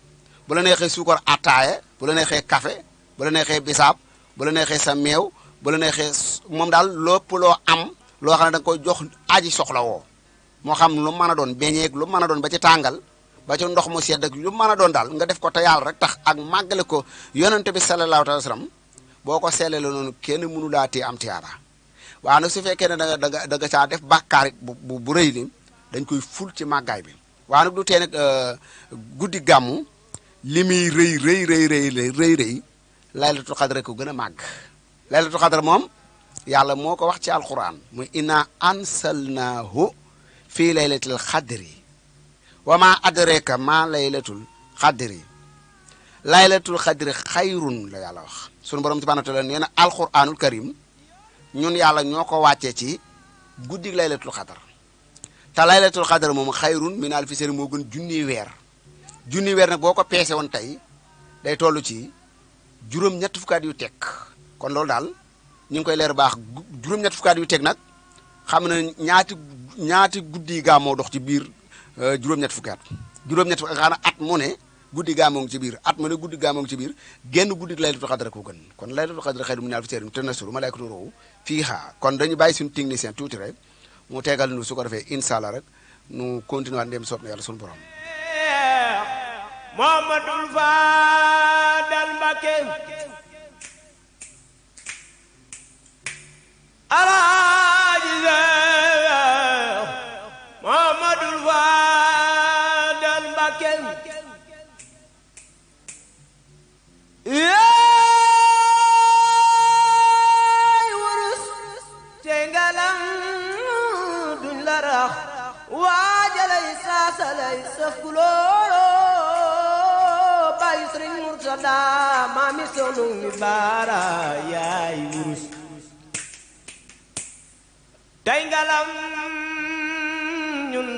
[SPEAKER 2] bu la neexee suukar attaaye bu la neexee café bu la neexee bisaab bu la neexee sa meew bu la neexee moom daal lépp loo am loo xam ne da nga koy jox aji soxla woo moo xam lu mën a doon beñeeg lu mën a doon ba ci tàngal ba ci ndox mu sedd ak lu mën a doon daal nga def ko te yàlla rek tax ak màggale ko yonente bi sallallahu alayhi wa sallam boo ko sellee la noonu kenn mënu laa tee am tiyaaba waaye nag su fekkee ne da nga caa def bàkkaar bu rëy li dañ koy ful ci màggaay bi waaye nag du tee nag guddi gàmmu li muy rëy laylatul xadr ko gën a màgg laylatul xadr moom yàlla moo ko wax ci alquran muy inna ansalnaahu fii laylatil xadri wa ma adraka ma laylatul xadri laylatul xadri xayrun la yàlla wax sunu borom subhanahu wa taala nee na alquranul karim ñun yàlla ñoo ko wàccee ci guddig laylatul xadr te laylatul xadr moom xayrun min alfi shahr moo gën junniy weer nag boo ko peese woon tey day toll ci juróom-ñett fukkaat yu teg kon loolu daal ñu ngi koy leer baax juróom-ñett fukkaat yu teg nag xam na ñaati guddi gàmmoo dox ci biir juróom-ñett fukkaat xanaa at mu ne guddi gàmmoo ngi ci biir at mu ne guddi gàmmoo ngi ci biir genn guddi laylatul xadr ko gën kon laylatul xadr xayru min alfi shahr tanazzalu malaa'ikatu ruuhu fiihaa kon dañu bàyyi suñu technicien tuuti rek mu tegal nu su ko defee incha allah rek nu continuer waat ndem soob na yàlla suñu borom.
[SPEAKER 1] Muhammadul Faadal Mbakke Alaaji Seex Muhammadul Faadal Mbakke yaay wurus te ngalam duñ la rax waajalay saasalay saf kulooro Sëriñ Murtada maami sonu mi baara yaay wurus tey ngalam ñun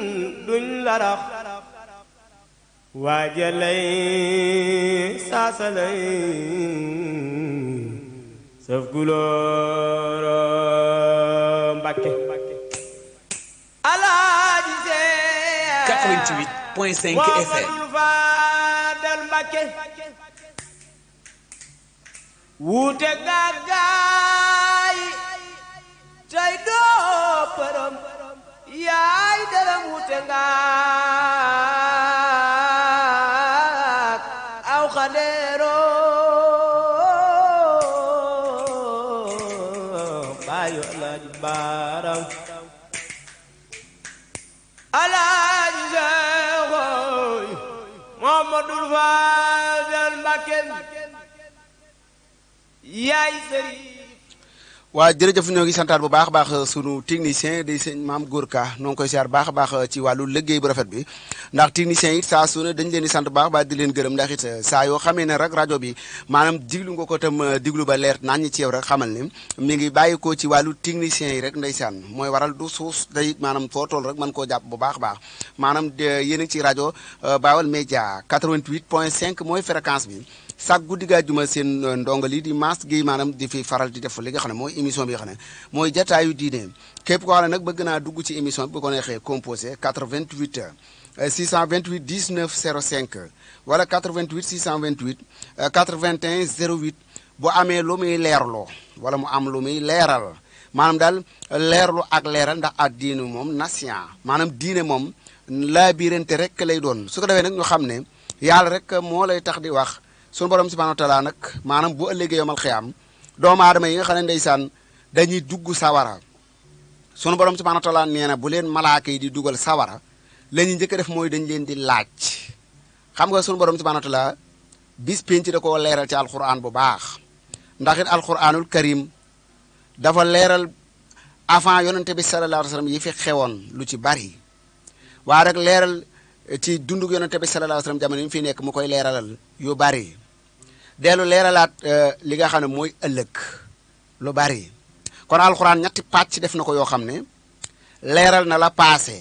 [SPEAKER 1] duñ la rax waajalay saasalay saf gulooro Mbakke Alaaji Seex
[SPEAKER 3] 88.5 FM
[SPEAKER 1] wuute gàggaay tey doo përëm yaay dërëm wuute ngaak aw xadeero baayu Alaaji Baaram Alaaji Seexooy Muhammadul Faadal Mbakke yaay sëriñ
[SPEAKER 2] waa jërëjëf ñoo ngi santaat bu baax a baax sunu technicien day sëñ maam Góorka noo ngi koy siyaar baax a baax ci wàllu liggéey bu rafet bi ndax technicien it saa su ne dañ leen di sant baax baax di leen gërëm ndax it saa yoo xamee ne rek rajo bi maanaam diglu nga ko tam diglu ba leer naan ñi ci yow rek xamal ne mi ngi bàyyi ko ci wàllu technicien yi rek ndeysaan mooy waral du suus day maanaam foo toll rek mën koo jàpp bu baax a baax maanaam yéen a ngi ci rajo Baol Média 88.5 mooy fréquence bi chaque guddi gaa juma seen ndongali di Mass Guèye maanaam di fi faral di def li nga xam ne mooy émission bi nga xam ne mooy jataayu diine képp koo xam ne nag bëgg naa dugg ci émission bi bu ko neexee composé 88 628 19 05 wala 88 628 81 08 bu amee lu muy leerloo wala mu am lu muy leeral maanaam daal leerlu ak leeral ndax ak diine moom nation maanaam diine moom laabirante rek lay doon su ko defee nag ñu xam ne yàlla rek moo lay tax di wax sunu borom subhanahu wa taala nag maanaam bu ëllëgee yomal xiyaam doomu aadama yi nga xam ne ndeysaan dañuy dugg sawara sunu borom subhanahu wa taala nee na bu leen malaaka yi di dugal sawara la ñuy njëkk a def mooy dañ leen di laaj xam nga sunu borom subhanahu wa taala bis penc da koo leeral ci alquran bu baax ndax it alquranul karim dafa leeral avant yonente bi sallallahu alayhi wa sallam yi fi xewoon lu ci bari waaye rek leeral ci dundug yonente bi sallallahu alayhi wa sallam jamono yi mu fi nekk mu koy leeralal yu bari dellu leeralaat li nga xam ne mooy ëllëg lu bari kon alxuraan ñetti pàcc def na ko yoo xam ne leeral na la passé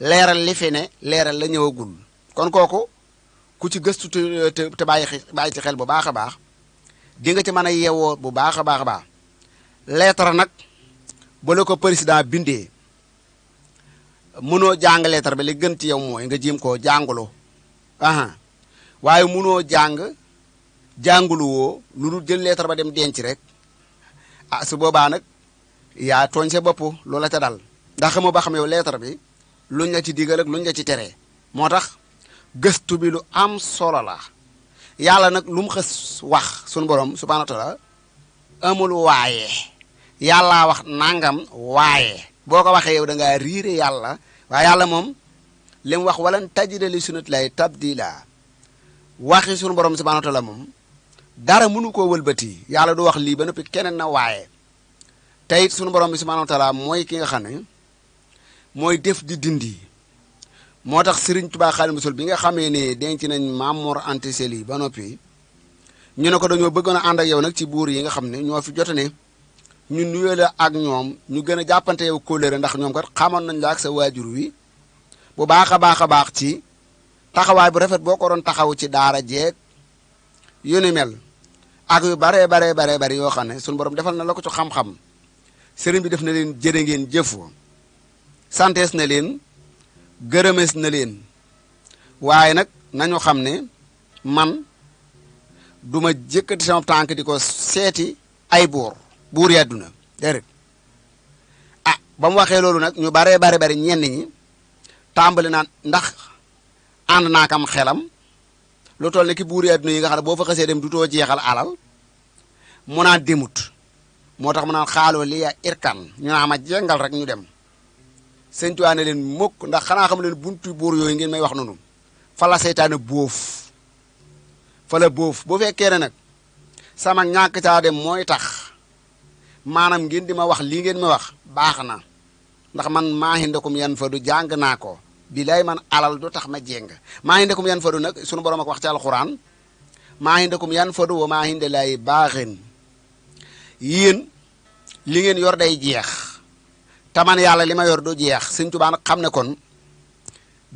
[SPEAKER 2] leeral li fi ne leeral la ñëwagul kon kooku ku ci gëstu te bàyyi ci xel bu baax a baax di nga ci mën a yeewoo bu baax a baax a baax lettre nag ba la ko président bindee mënoo jàng lettre bi li gën ci yow mooy nga jéem koo jàngulu waaye mënoo jàngulu woo lu dul jël lettre ba dem denc rek su boobaa nag yaa tooñ sa bopp loola ca dal ndax xamoo ba xam yow lettre bi luñ la ci digal ak luñ la ci tere moo tax gëstu bi lu am solo la yàlla nag lu mu xës wax sunu borom subhanahu wa taala amul waaye yàllaa wax nangam waaye boo ko waxee yow da ngaa riire yàlla waaye yàlla moom li mu wax walan tajida li sunnatillahi tabdila waxi sunu borom subhanahu wa taala moom dara mënu koo wëlbati yàlla du wax lii ba noppi keneen na waaye te it sunu borom bi subhanahu wa taala mooy ki nga xam ne mooy def di dindi moo tax Serigne Touba Xaadimu Rasuul bi nga xamee ne denc nañ Maam Mor Anta Sali ba noppi ñu ne ko dañoo bëggoon a ànd ak yow nag ci buur yi nga xam ne ñoo fi jote ne ñu nuyoo la ak ñoom ñu gën a jàppante yow kóllëre ndax ñoom kat xamoon nañ la ak sa waajur wi bu baax a baax ci taxawaay bu rafet boo ko doon taxaw ci daara jeeg yu ni mel ak yu bare yoo xam ne sunu borom defal na la ko ci xam-xam sëriñ bi def na leen jërë ngeen jëfu santees na leen gërëmees na leen waaye nag nañu xam ne man duma jëkkati sama tànk di ko seeti ay buur yi àdduna déedéet ba mu waxee loolu nag ñu bare ñenn ñi tàmbali naan ndax ànd naa kam xelam lu toll ne ki buur yi àdduna yi nga xam ne boo fa xasee dem du too jeexal alal mu naan demut moo tax mu naan xaaloo li ya irkan ñu naa ma jengal rek ñu dem sëñ Tuubaa ne leen mukk ndax xanaa xam leen buntu buur yooyu ngeen may wax noonu fa la seytaane bóof fa la bóof bu fekkee ne nag sama ñàkk caa dem mooy tax maanaam ngeen di ma wax lii ngeen ma wax baax na ndax man maa hindakum yan fa du jàng naa ko bilaay man alal du tax ma jéng maa hindakum yan fa du nag sunu borom ak wax ci alxuraan maa hindakum yan fa du wa maa hinda laay baaxin yéen li ngeen yor day jeex taman yàlla li ma yor du jeex Sëñ Tuubaa nag xam ne kon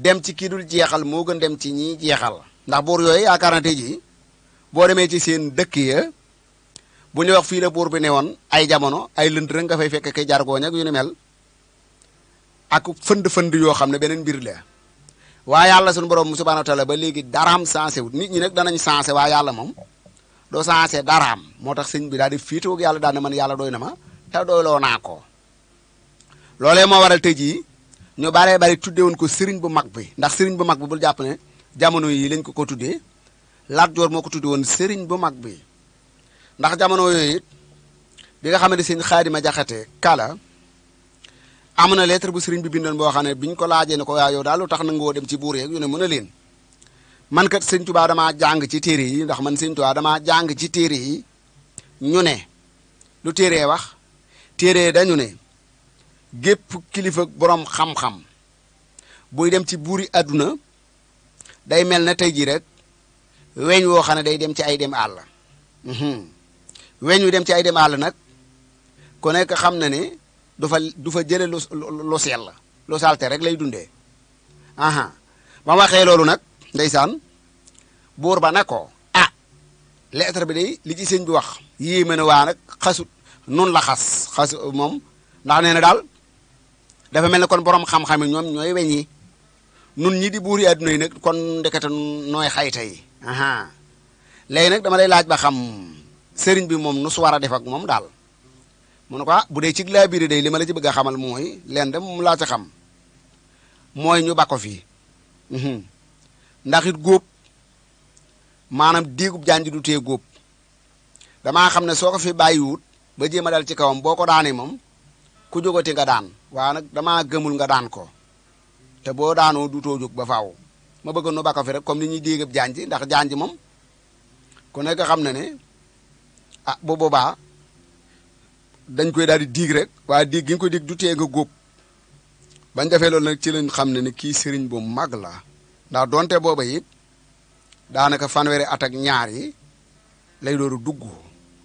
[SPEAKER 2] dem ci kii dul jeexal moo gën dem ci ñiy jeexal ndax buur yooyu yaakaar na tey jii boo demee ci seen dëkk ya bu ñu wax fii la buur bi ne woon ay jamono ay lënd rek nga fay fekk kay jargooñ ak yu ni mel ak fënd yoo xam ne beneen mbir la waaye yàlla sunu borom subhanahu wa taala ba léegi daraam sensé wut nit ñi nag danañ sensé waaye yàlla moom doo sensé daraam moo tax sëñ bi daal di fiitoog yàlla daal ne man yàlla doy na ma te doyloo naa ko loolee moo waral tey jii ñu bari tuddee woon ko sëriñ bu mag bi ndax sëriñ bu mag bi bul jàpp ne jamono yi lañ ko tuddee Lat Joor moo ko tuddee woon sëriñ bu mag bi ndax jamono yooyu it bi nga xam ne sëñ Xaadima Jaxate Kala am na lettre bu sëriñ bi bindoon boo xam ne biñ ko laajee ne ko yaa yow daal lu tax nangoo dem ci buur yeeg yu ne mën a leen man kat sëñ Tuubaa damaa jàng ci téere yi ndax man sëñ Tuubaa damaa jàng ci téere yi ñu ne lu téere wax téere dañu ne gépp kilifa borom xam-xam buy dem ci buuri àdduna day mel na tey jii rek weñ woo xam ne day dem ci ay dem àll weñ wi dem ci ay dem àll nag ku nekk xam na ne du fa jële lu sell lu salte rek lay dundee ba waxee loolu nag ndeysaan buur ba ne ko lettre bi day li ci sëñ bi wax yéeme na waa nag xasut nun la xas moom ndax nee na daal dafa mel ne kon borom xam-xam yi ñoom ñooy weñ yi nun ñi di buur yi àdduna yi nag kon ndekete nooy xayta yi léegi nag dama lay laaj ba xam sëriñ bi moom nu su war a def ak moom daal mu ne ko bu dee ci laa biiri day li ma la ci bëgg a xamal mooy leen de moom laa ci xam mooy ñu ba ko fii ndax it góob maanaam déegub janj du tee góob damaa xam ne soo ko fi bàyyiwut ba jéem a dal ci kawam boo ko daanee moom ku jógati nga daan waa nag damaa gëmul nga daan ko te boo daanoo duutoo jóg ba faaw ma bëgg nu bako fi rek comme ni ñuy déegab janj ndax janj moom ku nekk xam na ne ah bu boobaa dañ koy daal di diig rek waaye diig gi nga koy diig du tee nga góob bañ defee loolu nag ci lañ xam ne kii sëriñ bu mag la ndax donte booba it daanaka fanweeri at ak ñaar yi lay dooru dugg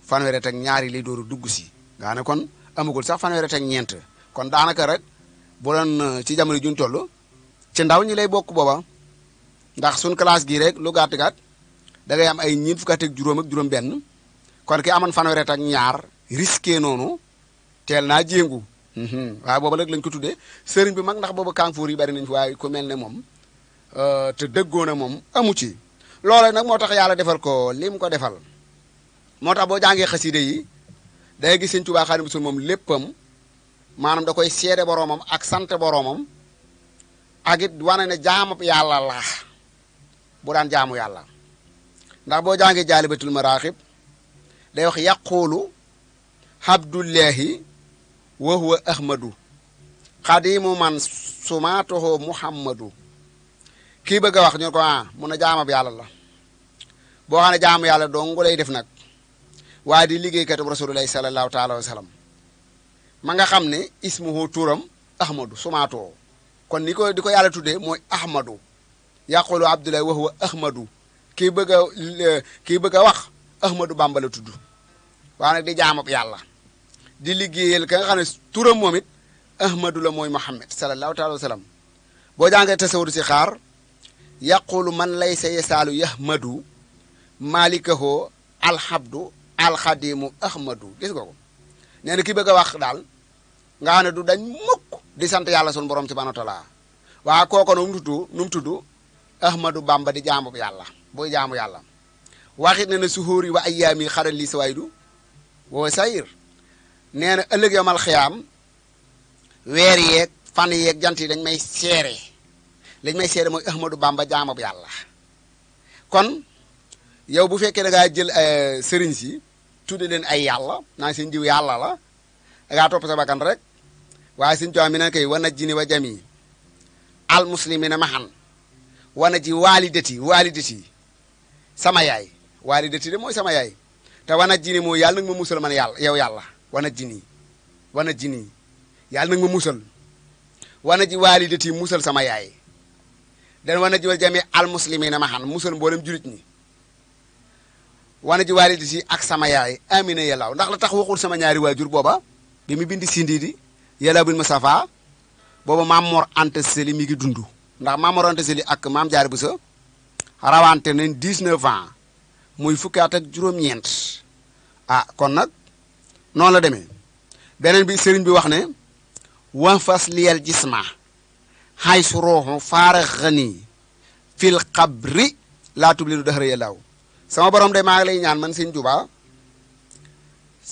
[SPEAKER 2] fanweeri at ak ñaar yi lay dooru dugg si nga ne kon amagul sax fanweeri at ak ñeent kon daanaka rek bu doon ci jamono juñ toll ci ndaw ñi lay bokk booba ndax suñ classe gi rek lu gàtt gàtt da ngay am ay ñeent fukki at ak juróom ak juróom benn kon ki amoon fanweeri at ak ñaar risqué noonu teel naa jéngu waaye booba nag lañ ko tuddee sëriñ bi mag ndax booba kanfoor yi bari nañ fi waaye ku mel ne moom te dëggoo na moom amu ci loolu nag moo tax yàlla defal ko lim ko defal moo tax boo jàngee xaside yi day gis Sëñ Tuubaa Xaadimu Rasuul moom léppam maanaam da koy seede boroomam ak sant boroomam ak it wane ne jaamu yàlla la bu daan jaamu yàlla ndax boo jàngee Jaalibatul Maraaxib day wax yaquulu Abdullahi wa huwa ahmadu xadimu man sumaatuhu muhammadu kii bëgg a wax ñu ko mun a jaamab yàlla la boo xam ne jaamu yàlla dong lay def nag waaye di liggéeykatu rasulullahi sallallahu taala wa sallam ma nga xam ne ismuhu turam ahmadu sumaatuhu kon ni ko di ko yàlla tuddee mooy ahmadu yaqulu abdullahi wa huwa ahmadu kii bëgg a wax ahmadu bamba la tudd waaye nag di jaamab yàlla di liggéeyal ka nga xam ne turam moom it ahmadu la mooy muhammad sallallahu taala wa sallam boo jàngee tasawur si xaar yaqulu man laysa yasaalu yahmadu malikahoo alhabdu alxadimu ahmadu gis nga ko nee na ki bëgg a wax daal nga xam ne du dañ mukk di sant yàlla sun borom subhanahu wa taala waa kooko nu mu tudd ahmadu bamba di jaamu yàlla booy jaamu yàlla waxit ne na suhóori wa ayyaami xaral lii sawaydu woo sayir nee na ëllëg yomal xiyaam weer yeeg fan yeeg jant yi dañ may seere lañ may seere mooy ahmadu bamba jaamab yàlla kon yow bu fekkee da ngaa jël sëriñ si tudde leen ay yàlla naa seen jiw yàlla la da ngaa topp sa bakkan rek waaye suñ coow mi na koy wana jini wa jami al muslimina mahan wana ji waalidati sama yaay waalidati de mooy sama yaay te wana jini mooy yàlla nag ma musal man yàlla yow yàlla wana jini yàlla nag ma musal wana ji waalidati musal sama yaay dan wana ji wa jami al muslimina mahan musal mboolem julit ñi wana ji waalidati ak sama yaay amina yàllaaw ndax la tax waxul sama ñaari waajur booba bi mu bindi sindi di yàlla bil Mustafa booba maam Mor Anta Sali mi ngi dund ndax maam Mor Anta Sali ak maam Jaara Buso rawante nañ 19 ans muy fukki at ak juróom-ñeent kon nag noonu la demee beneen bi sëriñ bi wax ne wa fas liyal jisma xay su rooxu faara xani fil xabri laa tublilu daxara yàllaaw sama borom de maa ngi lay ñaan man Sëñ Tuubaa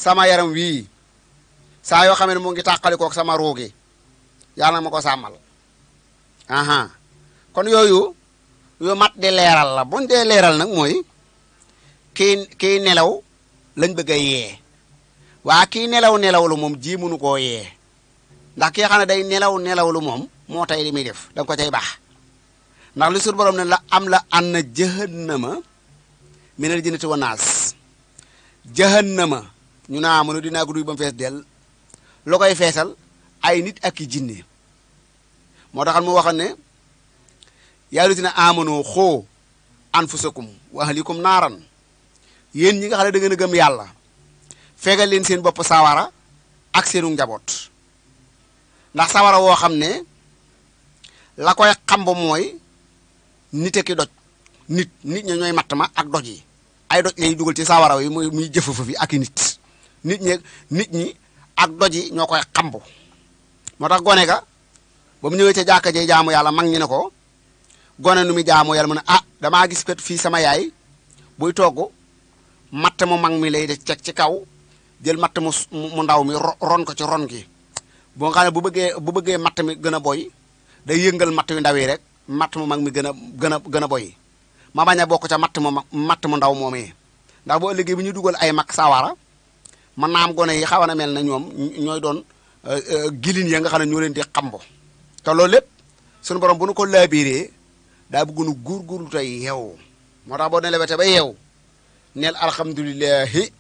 [SPEAKER 2] sama yaram wii saa yoo xam ne mu ngi tàqalikook sama ruugi yàlla na ma ko sàmmal kon yooyu yu mat di leeral la buñ dee leeral nag mooy kii nelaw lañ bëgg a yee waa kii nelaw lu moom ji mënu koo yee ndax kii xam ne day nelaw lu moom moo tay li muy def da nga ko cay baax ndax li sur borom ne la am la an na jahannama minal jinnati wa naas jahannama ñu naa mënu dinaa ko duy ba mu fees del lu koy feesal ay nit ak i jinne moo taxal mu waxoon ne yaa llaziina aamanuu xuu anfusakum wa ahliikum naaran yéen ñi nga xam ne da ngeen a gëm yàlla fegal leen seen bopp sawara ak seenu njaboot ndax sawara woo xam ne la koy xamb mooy nit ki doj nit ñi ñooy matt ma ak doj yi ay doj lay dugal ci sawara yi muy jëfafa fi ak i nit ñi ak doj yi ñoo koy xamb moo tax gone ga ba mu ñëwee ca jàkka jee jaamu yàlla mag ñi ne ko gone nu muy jaamu yàlla mu ne damaa gis kat fii sama yaay buy togg matt mu mag mi lay de teg ci kaw jël matt mu ndaw mi ron ko ci ron gi boo nga xam ne bu bëggee matt mi gën a boy day yëngal matt yu ndaw yi rek matt mu mag mi gën a boy ma bañ a bokk ca matt mu ndaw moomee ndax boo ëllëgee bi ñu dugal ay mag sawara man naa am gone yi xaw na mel na ñoom ñooy doon gilin ya nga xam ne ñoo leen di xambo te loolu lépp sunu borom bu nu ko laabiree daa bëgg nu góorgóorlu tey yeewu moo tax boo nelawete ba yeewu neel alhamdulillahi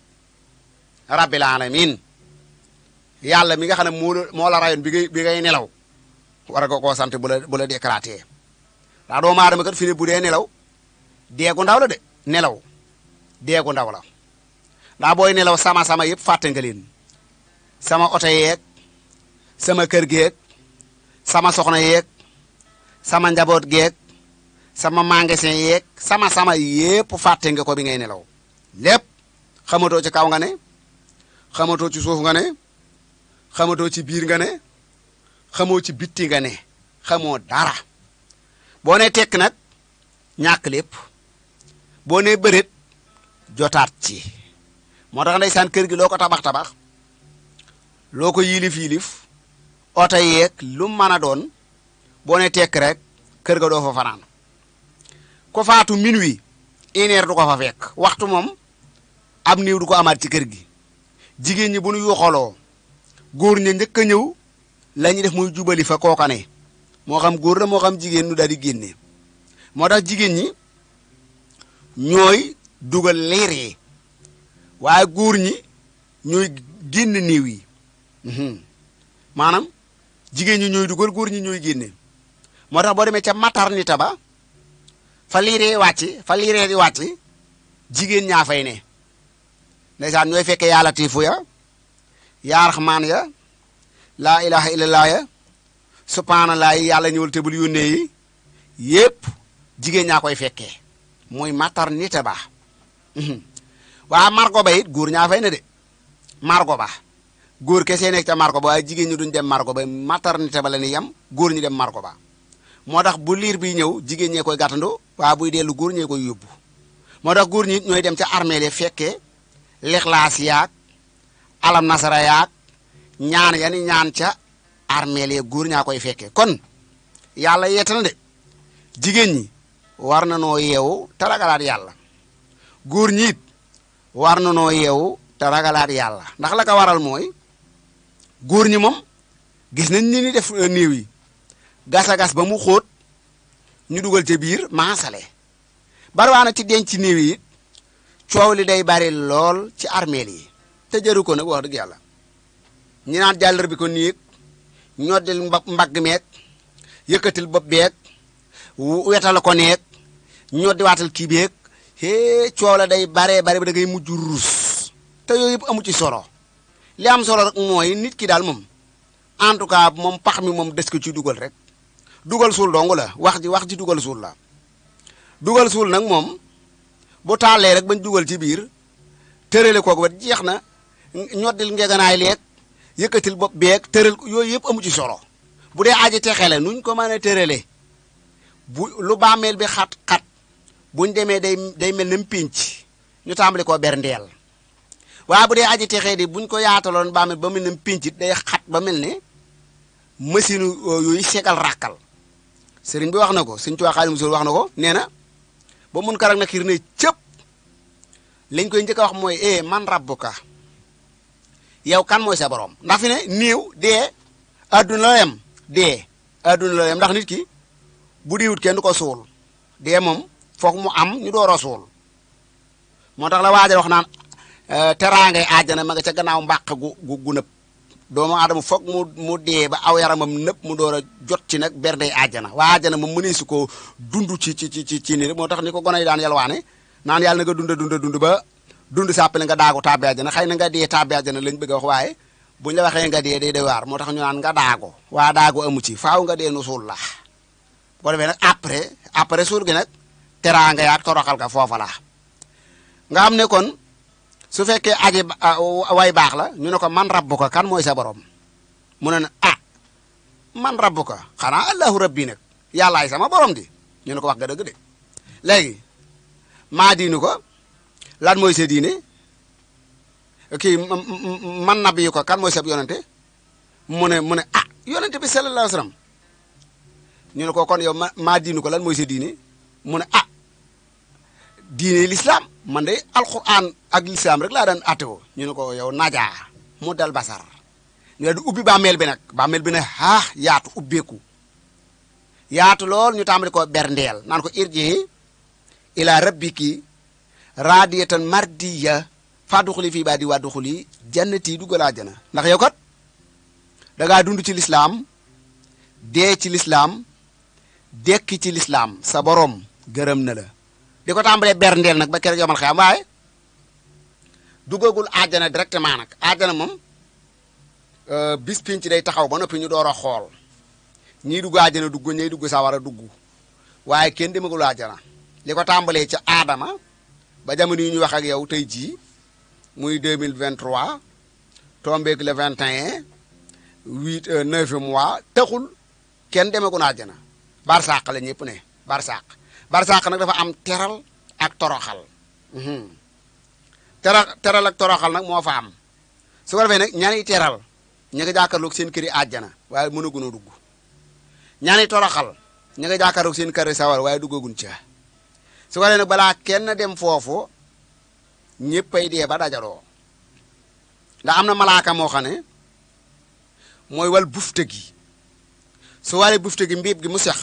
[SPEAKER 2] rabbil alamin yàlla mi nga xam ne moo la rayoon bi ngay nelaw war nga koo sant bu la déclaratee ndax doomu aadama kat fi ne bu dee nelaw deegu ndaw la de nelaw deegu ndaw la ndax booy nelaw sama yëpp fàtte nga leen sama oto yeeg sama kër geeg sama soxna yeeg sama njaboot geeg sama magasin yeeg sama yëpp fàtte nga ko bi ngay nelaw lépp xamatoo ci kaw nga ne xamatoo ci suuf nga ne xamatoo ci biir nga ne xamoo ci bitti nga ne xamoo dara boo ne tekk nag ñàkk lépp boo ne bëreet jotaat ci moo tax ndeysaan kër gi loo ko tabax loo ko yilif oto yeeg lu mën a doon boo ne tekk rek kër ga doo fa fanaan ko faatu minuit une heure du ko fa fekk waxtu moom ab niiw du ko amaat ci kër gi jigéen ñi bu nu yuuxaloo góor ña njëkk a ñëw la ñuy def muy jubali fa kooka ne moo xam góor la moo xam jigéen nu daal di génne moo tax jigéen ñi ñooy dugal liir yi waaye góor ñi ñooy génn néew yi maanaam jigéen ñi ñooy dugal góor ñi ñooy génne moo tax boo demee ca maternité ba fa liiree di wàcc jigéen ñaa fay ne ndeysaan ñooy fekkee yaa latiifu ya yaa raxmaan ya laa ilaha illallah ya subhanallah yi yàlla ñëwal tëbul yónnee yi yépp jigéen ñaa koy fekkee muy maternité ba waa margo ba it góor ñaa fay ne de margo ba góor kese nekk ca margo ba waaye jigéen ñi duñ dem margo ba maternité ba la ni yem góor ñi dem margo ba moo tax bu liir bi ñëw jigéen ñee koy gàttandoo waa buy dellu góor ñee koy yóbbu moo tax góor ñi ñooy dem ca armée le fekkee lixlaas yaag alam nasara yaag ñaan ya ni ñaan ca armée le góor ñaa koy fekkee kon yàlla yeeta na de jigéen ñi war na noo yeewu te ragalaat yàlla góor ñi it war na noo yeewu te ragalaat yàlla ndax la ko waral mooy góor ñi moom gis nañ ni def néew yi gas ba mu xóot ñu dugal ca biir maasale bariwaana ci denc néew yi coow li day bari lool ci armeel yi te jëru ko nag wax dëgg yàlla ñi naan jàllar bi ko niig ñoddil mbagg meeg yëkkatil bopp beeg wetal ko neeg ñoddi waatal kii beeg coow la day baree bare ba da ngay mujj ruus te yooyu yëpp amu ci solo li am solo rek mooy nit ki daal moom en tout cas moom pax mi moom des ko ci dugal rek dugal suul dong la wax ji dugal suul la dugal suul nag moom bu taalee rek bañ dugal ci biir tërale kooku ba jeex na ñoddil ngeganaay leeg yëkkatil bopp beeg tëral yooyu yëpp amu ci solo bu dee aji texele nuñ ko mën a tërale bu lu bàmmeel bi xat-xat buñ demee day mel ne pénc ñu tàmbali koo berndeel waaye bu dee aji texee di buñ ko yaataloon bàmmeel ba mel ne pénc day xat ba mel ne machine yooyu segal ràkkal sëriñ bi wax na ko sëriñ Tuubaa Xaadimu Rasuul wax na ko nee na ba mun karak na xiir ne cëpp liñ koy njëkk a wax mooy man rabbuka yow kan mooy sa borom ndax fi ne niiw dee adduna la yem dee adduna la yem ndax nit ki bu diwut kenn du ko suul dee moom foog mu am ñu door a suul moo tax la waajal wax naan teraangay àjjana ma nga ca gannaaw mbàq gu nëpp doomu aadama foog mu dee ba aw yaramam nëpp mu door a jot ci nag bernday àjjana waa àjjana moom mënee si ko dund ci nii rek moo tax ni ko gone yi daan yalwaane naan yàlla na nga dund ba dund sàppale nga daagu tàbbi àjjana xëy na nga dee tàbbi àjjana lañ bëgg a wax waaye buñ la waxee nga dee day de waar moo tax ñu naan nga daago waa daago amu ci faaw nga dee nu suul la boo defee nag après suul gi nag teraanga yaak toroxal ka foofa la nga xam ne kon su fekkee aji way baax la ñu ne ko man rabbuka kan mooy sa borom mu ne man rabbuka xanaa allahu rabbi nag yàllaay sama borom di ñu ne ko wax nga dëgg de léegi maa diinu ko lan mooy sa diine kii man nabi ko kan mooy sa yonente mu ne yonente bi sallallahu alayhi wasallam ñu ne ko kon yow maa diinu ko lan mooy sa diine mu ne diine l'islam man de alquran ak l'islam rek laa daan attewoo ñu ne ko yow najaa mu dal basar ñu daal di ubbi bàmmeel bi nag bàmmeel bi ne yaatu ubbeeku yaatu lool ñu tàmbali ko berndeel naan ko irji ila rabbiki radiyatan mardiya fadduxuli fii baadi wadduxuli jannati duggal àjjana ndax yow kat da ngaa dund ci lislaam dee ci lislaam dekki ci lislaam sa borom gërëm na la di ko tàmbalee berndeel nag ba keroog yomal xiyam waaye duggagul àjjana directement nag àjjana moom bis pinc day taxaw ba noppi ñu door a xool ñii dugg àjjana dugg ñiy dugg sawara dugg waaye kenn demagul àjjana li ko tàmbalee ca aadama ba jamono yi ñu wax ak yow tey jii muy 2023 tombeeg le 21 9 mois taxul kenn demagul àjjana barsàq la ñëpp ne barsàq nag dafa am teral ak toroxal teral ak toroxal nag moo fa am su ko defee nag ñaani teral ña nga jàkkaarloog seen këri àjjana waaye mënaguñ a dugg ñaani toroxal ña nga jàkkaarloog seen këri sawar waaye duggaguñ ca su ko defee nag balaa kenn dem foofu ñëppay dee ba dajaloo ndax am na malaaka moo xam ne mooy wal bufte gi su walee bufte gi mbiib gi mu sex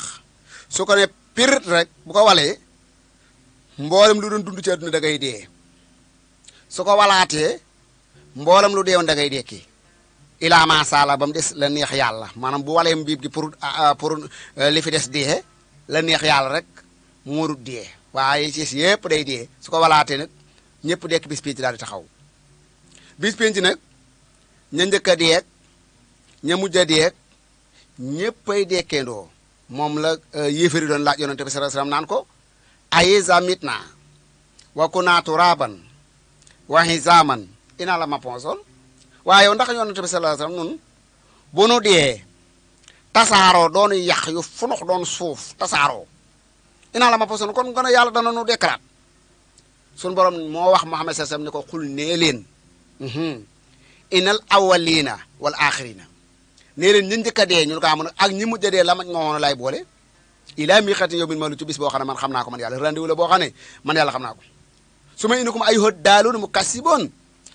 [SPEAKER 2] su ko ne pirit rek bu ko walee mboolem lu doon dund ci àdduna da ngay dee su ko walaatee mboolem lu deewoon da ngay dekki ilaa ma sala ba mu des la neex yàlla maanaam bu walee mbiib gi pour li fi des dee la neex yàlla rek muurut dee waaye ci yëpp day dee su ko walaatee nag ñëpp dekk bis penc daal di taxaw bis penc nag ña njëkk a deeg ña mujj a deeg ñëppay dekkeendoo moom la yéefari doon laaj yonente bi sallallahu alayhi wasallam naan ko ayiza mitna wa kunna turaban wa hizaman ina la ma ponson waaye yow ndax yonente bi sallallahu alayhi wasallam nun bu nu dee tasaaroo doonu yàq yu funux doon suuf tasaaroo ina la ma ponson kon gën a yàlla dana nu dekkalaat sun borom moo wax Muhammad sallallahu alayhi wasallam ne ko xul nee leen inal awwalina wal axirina nee leen ñi njëkk a dee ñu ko amoon ak ñi mujj a dee la ma woon lay boole ilaa mi xati yow min ma lu ci bis boo xam ne man xam naa ko man yàlla rendez-vous la boo xam ne man yàlla xam naa ko su ma indi ko ay hët daaloon mu kasiboon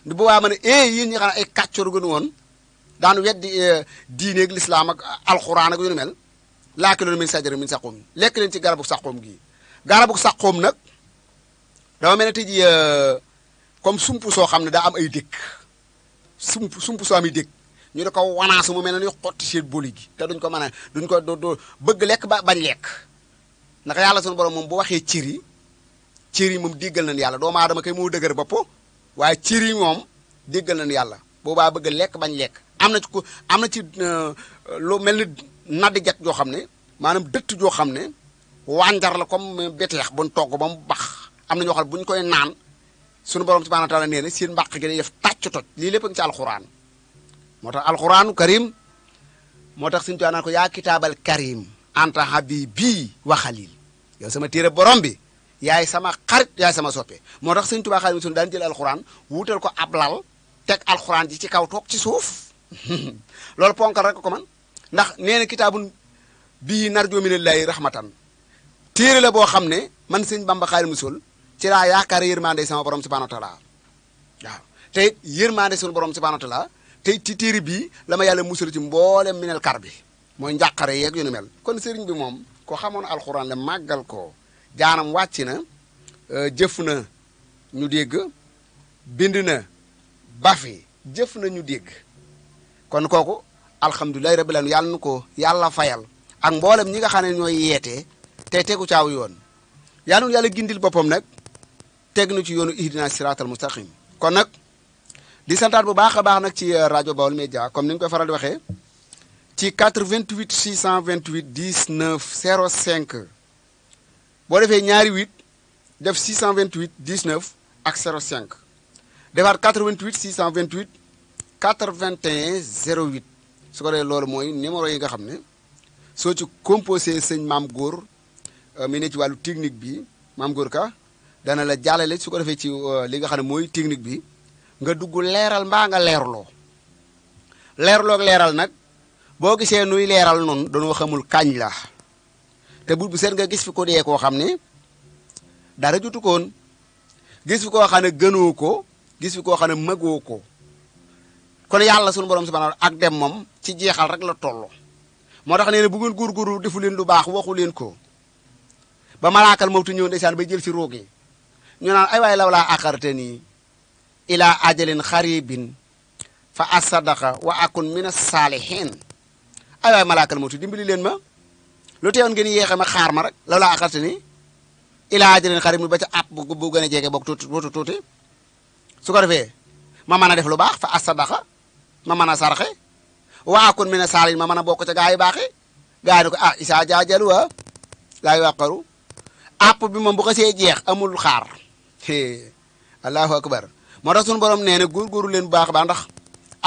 [SPEAKER 2] du boobaa ma ne yéen ñi xam ne ay kàccor gënu woon daan weddi diineeg lislaam ak alxuraan ak yu nu mel laaki loolu min sajara min saqoom lekk leen ci garabu saqoom gii garabu saqoom nag dama mel ne tey jii comme sump soo xam ne daa am ay dëkk sump soo am ay dëkk ñu da ko wanaasu mu mel ne xotti seen boli gi te duñ ko mën a duñ ko do bëgg lekk ba bañ lekk ndax yàlla sunu borom moom bu waxee cër yi moom déggal nañ yàlla doomu aadama kay moo dëgër bopp waaye cër yi moom déggal nañ yàlla boobaa bëgg lekk bañ lekk am na ci lu mel ni naddi jet joo xam ne maanaam dëtt joo xam ne wànjar la comme beteex buñ togg ba mu bax am na ñoo xam ne bu ñu koy naan sunu borom subhanahu wa taala nee na seen mbàq gi day def tàcc toj lii lépp ngi ci alxuraan moo tax alxuraanu karim moo tax suñu naan ko yaa kitaabal karim anta habibi wa xalil yow sama téere borom bi yaay sama xarit yaay sama soppe moo tax Sëñ Tuubaa Xaadimu Rasuul daan jël alxuraan wuutal ko ab lal teg alxuraan ji ci kaw toog ci suuf loolu ponkal rek ko man ndax nee na kitaabun bii narjoo minallaahi rahmatan téere la boo xam ne man Sëñ Bamba Xaadimu Rasuul ci laa yaakaar yërmande sama borom subhanahu wa taala waaw te yërmande sunu borom subhanahu wa taala te ci téere bii la ma yàlla musal ci mboolem minel kar bi mooy njàqare yeeg yu nu mel kon sëriñ bi moom ko xamoon alxuraan la màggal ko jaanam wàcc na jëf na ñu dégg bind na bafi jëf na ñu dégg kon kooku alhamdulilahi rabbil alamin yàlla nu ko yàlla fayal ak mboolem ñi nga xam ne ñooy yeetee te tegu caaw yoon yàlla nu yàlla gindil boppam nag teg na ci yoonu ihdina siratal mustaqim kon nag di santaat bu baax a baax nag ci rajo Baol Média comme ni ñu koy faral di waxee ci 88 628 19 05 boo defee ñaari 8 def 628 19 ak 05 defaat 88 628 81 08 su ko defee loolu mooy numéro yi nga xam ne soo ci composé sëñ maam góor mi ne ci wàllu technique bi maam góor ka dana la jàllale su ko defee ci li nga xam ne mooy technique bi nga dugg leeral mbaa nga leerloo ak leeral nag boo gisee nuy leeral noonu dañoo xamul kañ la te bu seet nga gis fi ko dee koo xam ne dara jotu koon gis fi koo xam ne gënoo ko gis fi koo xam ne mëgoo ko kon yàlla sunu borom subhanahu ak dem moom ci jeexal rek la toll moo tax nee na bu ngeen góorgóorlu defu leen lu baax waxu leen ko ba malaakal mawtu ñëw ndeysaan bay jël si roog yi ñu naan ay waay law laa axartanii ilaa ajalin xaribin fa asadaqa wa akun min as-saalihin ay waay malaakal mawtu dimbali leen ma lu teewoon ngeen yéexe ma xaar ma rek law laa axartanii ilaa ajalin xaribin ba ca at bu gën a jege boog tuuti su ko defee ma mën a def lu baax fa asadaqa ma mën a sarxe wa akun min as-saalihin ma mën a bokk ca gaa yi baaxee gaa yi ne ko ah isaa jaajalu wa laa yuwaqaru àpp bi moom bu ko see jeex amul xaar allahu akbar moo tax sunu borom nee na góorgóorlu leen bu baax baax ndax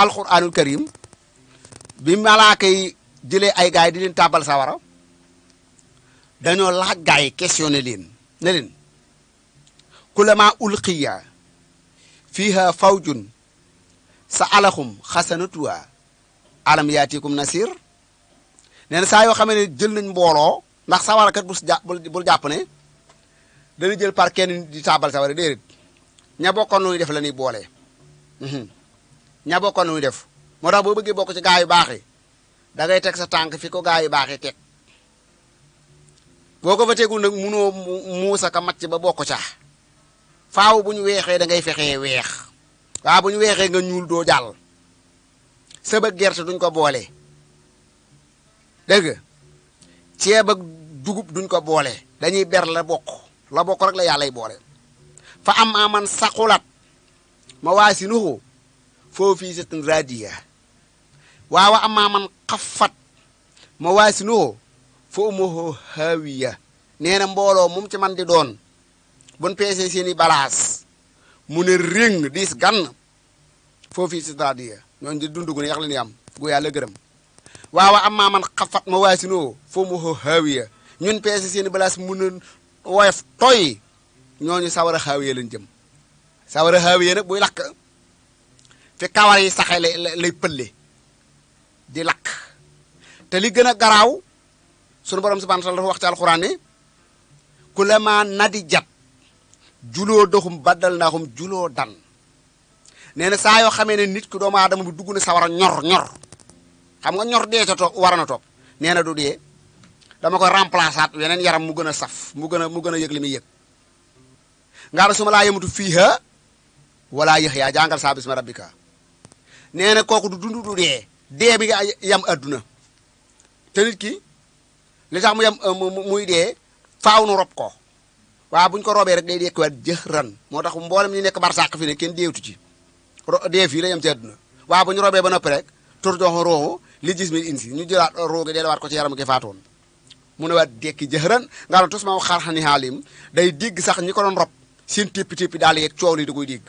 [SPEAKER 2] alquranul karim bi malaaka yi jëlee ay gaay di leen tàbbal sawara dañoo laaj gaay yi questionné leen ne leen kulama ulqiya fiha fawjun sa alaxum xasanatuwa alam yaatikum nasir nee na saa yoo xam ne jël nañ mbooloo ndax sawara kat bul jàpp ne dana jël par kenn di tàbbal sawara déedéet ña bokkoon lu ñuy def la ñuy boole ña bokkoon lu ñuy def moo tax boo bëggee bokk ci gaa yu baax yi da ngay teg sa tànk fi ko gaa yu baax yi teg boo ko fa tegul nag munoo muusa ka macc ba bokk ca faaw bu ñu weexee da ngay fexee weex waaw bu ñu weexee nga ñuul doo jàll sëb ak gerte duñ ko boole dégg nga ceeb ak dugub duñ ko boole dañuy ber la bokk rek la yàllay boole fa am aman saqulat mawaasinuhu foo fii sittin radiya waawa am aman xaffat mawaasinuhu fo umuhu hawiya nee na mbooloo mum ci man di doon buñ peesee seeni balaas mu ne réng diis gann foo fii sittin radiya ñooñu di dund gu neex la ni am gu yàlla gërëm waawa am aman xaffat mawaasinuhu fo umuhu hawiya ñun peese seeni balaas mu ne woyof toy ñooñu sawara xaawiye lañ jëm sawara xaawiye nag buy lakk fi kawar yi saxe lay pëlle di lakk te li gën a garaaw sunu borom subhanahu wa ta'ala dafa wax ci alxuraan ne kulama nadijat juloo doxum baddal naaxum juloo dan nee na saa yoo xamee ne nit ki doomu aadama bi dugg na sawara ñor xam nga ñor dee ca toog war na toog nee na du dee dama ko remplaçaat yeneen yaram mu gën a saf mu gën a yëg li muy yëg nga su ma laa yematu fiiha wala yëx yaa jàngal saa bisma rabbika nee na kooku du dund du dee bi nga yam adduna te nit ki li tax mu yam muy dee faaw nu rob ko waaw buñ ko robee rek day dekkiwaat jëxran moo tax mboolem ñu nekk barsàq fi ne kenn deewtu ci dee fii la yam ci adduna waaw bu ñu robee ba noppi rek tur jox rooxu li gis mi insi ñu jëlaat roogi delluwaat ko ci yaram gi faatoon mu ne waat dekki jëxëran nga doon tus ma xarxani xaalim day dégg sax ñi ko doon rob seen téppi daal yeeg coow li da koy dégg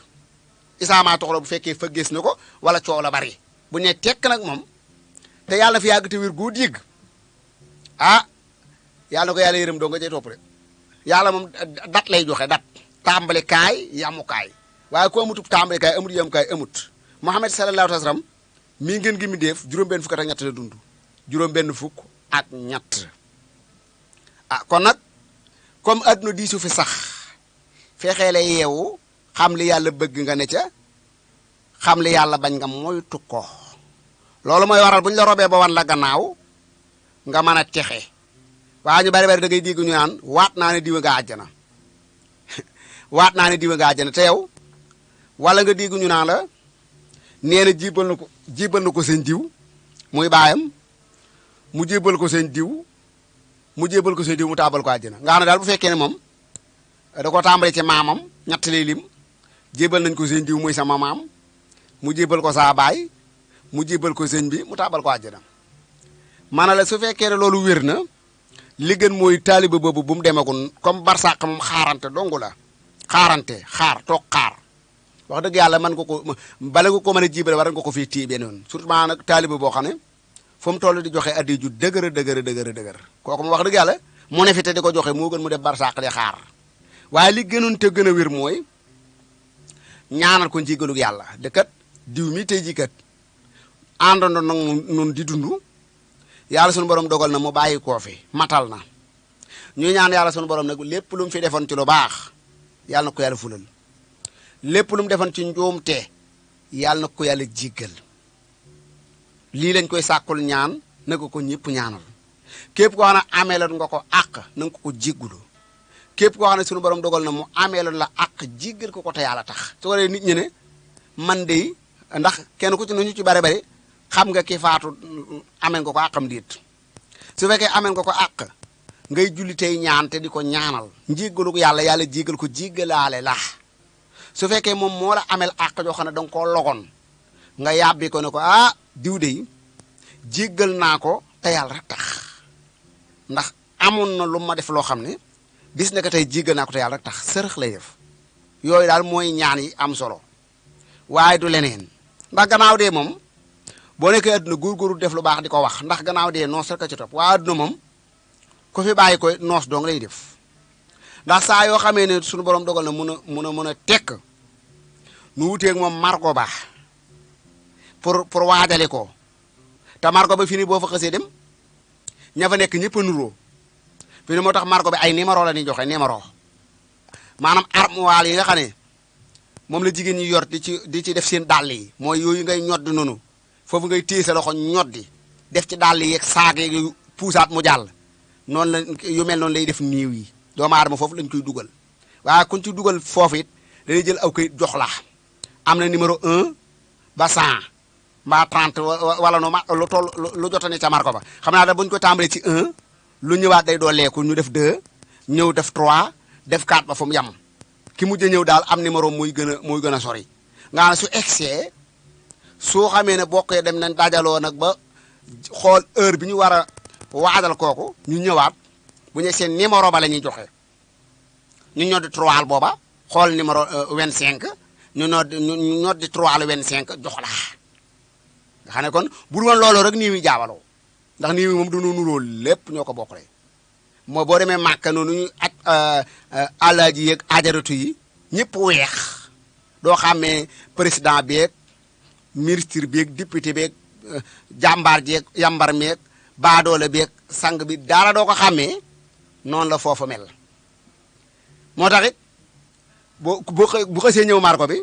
[SPEAKER 2] isaamaa toxla bu fekkee fa gis na ko wala coow la bari bu ne tekk nag moom te yàlla fi yàgg te wér goo dégg ah yàlla na ko yàlla yërëm doo nga jey topp rek yàlla moom dat lay joxe dat tàmbali kaay yamu kaay waaye ku amutub tàmbali kaay amut yamu kaay amut Muhammad sallallahu alayhi wa sallam mii ngeen gi mi def juróom-benn fukk ak ñett la dund juróom-benn fukk ak ñett ah kon nag comme adduna diisu fi sax fexee la yeewu xam li yàlla bëgg nga ne ca xam li yàlla bañ nga moytu ko loolu mooy waral bu ñu la robee ba wan la gannaaw nga mën a texe waa ñu bari da ngay dégg ñu naan waat naa ne diwa nga àjjana waat naa ne diwa nga àjjana te yow wala nga dégg ñu naan la nee na jibal na ko seen diw muy baayam mu jébal ko seen diw mu taabal ko àjjana nga xam ne daal bu fekkee ne moom da ko tàmbali ci maamam ñett lay lim jébal nañ ko seen diw muy sama maam mu jébal ko saa baay mu jébal ko sëñ bi mu taabal ko àjjana maana la su fekkee ne loolu wér na li gën mooy taaliba boobu bu mu demegun comme barsàq moom xaarante dongu la xaar toog xaar wax dëgg yàlla mën nga ko bala nga ko mën a jibale war nga ko fii téye benn yoon surtout maa nag taaliba boo xam ne fu mu toll di joxe addi ju dëgër kooku mu wax dëgg yàlla mu ne fi te di ko joxe moo gën mu def barsàq di xaar waaye li gënoon te gën a wér mooy ñaanal ko njégalug yàlla de kat diw mi tey ji kat àndandoo nag nun di dund yàlla sunu borom dogal na mu bàyyi koo fi matal na ñuy ñaan yàlla sunu borom nag lépp lu mu fi defoon ci lu baax yàlla na ko yàlla fulal lépp lu mu defoon ci njuumte yàlla na ko yàlla jéggal lii lañ koy sàkkul ñaan na ko ñëpp ñaanal képp koo xam ne ameeloon nga ko àq na nga ko jéggulu képp koo xam ne sunu borom dogal na mu ameeloon la àq jéggal ko te yàlla tax su ko defee nit ñi ne man de ndax kenn ku ci ñu ci bare bare xam nga ki faatu ameen nga ko àqam déet su fekkee ameen nga ko àq ngay julli tey ñaan te di ko ñaanal njéggalu ko yàlla jéggal ko jéggalaale la su fekkee moom moo la amel àq joo xam ne danga koo logoon nga yàbbi ko ne ko diw de jéggal naa ko te yàlla rek tax ndax amoon na lu ma def loo xam ne bis na ko tey jéggal naa ko te yàlla rek tax sërëx lay def yooyu daal mooy ñaan yi am solo waaye du leneen ndax gannaaw dee moom boo nekkee adduna góorgóorlu def lu baax di ko wax ndax gannaaw dee noos rek a ci topp waaye adduna moom ku fi bàyyi ko noos dong lay def ndax saa yoo xamee ne suñu borom dogal na mun a tekk nu wuteeg moom margo baax pour waajale ko te margo ba fi ni boo fa xasee dem ña fa nekk ñëpp a nuroo fi ni moo tax margo bi ay numéro la ñuy joxe numéro maanaam armoire yi nga xam ne moom la jigéen ñi yor di ci def seen dàll yi mooy yooyu ngay ñoddi noonu foofu ngay téye sa loxo ñoddi def ci dàll yi ak saag yi yu puusaat mu jàll noonu la yu mel noonu lay def niiw yi doomu aadama foofu lañ koy dugal waaye kuñ ci dugal foofu it dañuy jël aw kayit jox la am na numéro 1 ba 100 mbaa 30 wala no ma lu toll lu jotane ca marko ba xam naa da buñ ko tàmbalee ci 1 lu ñëwaat day dooleeku ñu def 2 ñëw def 3 def 4 ba fu mu yam ki mujj ñëw daal am numéro muy gën a sori nga xam ne su egsee soo xamee ne bokkee dem nañ dajaloo nag ba xool heure bi ñu war a waajal kooku ñu ñëwaat bu ñu seen numéro ba la ñuy joxe ñu ñoddi 3 booba xool numéro 25 ñu ñoddi 3 25 jox la nga xam ne kon bu dul woon loolu rek nii wi jaabaloo ndax nii wi moom du nuroo lépp ñoo ko bokkule moo boo demee Màkka noonu ñu ak alaaji yeeg ajaratu yi ñëpp weex doo xàmmee président beeg ministre beeg député beeg jàmbaar jeeg yambar meeg baadoole beeg sang bi dara doo ko xàmmee noonu la foofu mel moo tax it bu xësee ñëw marko bi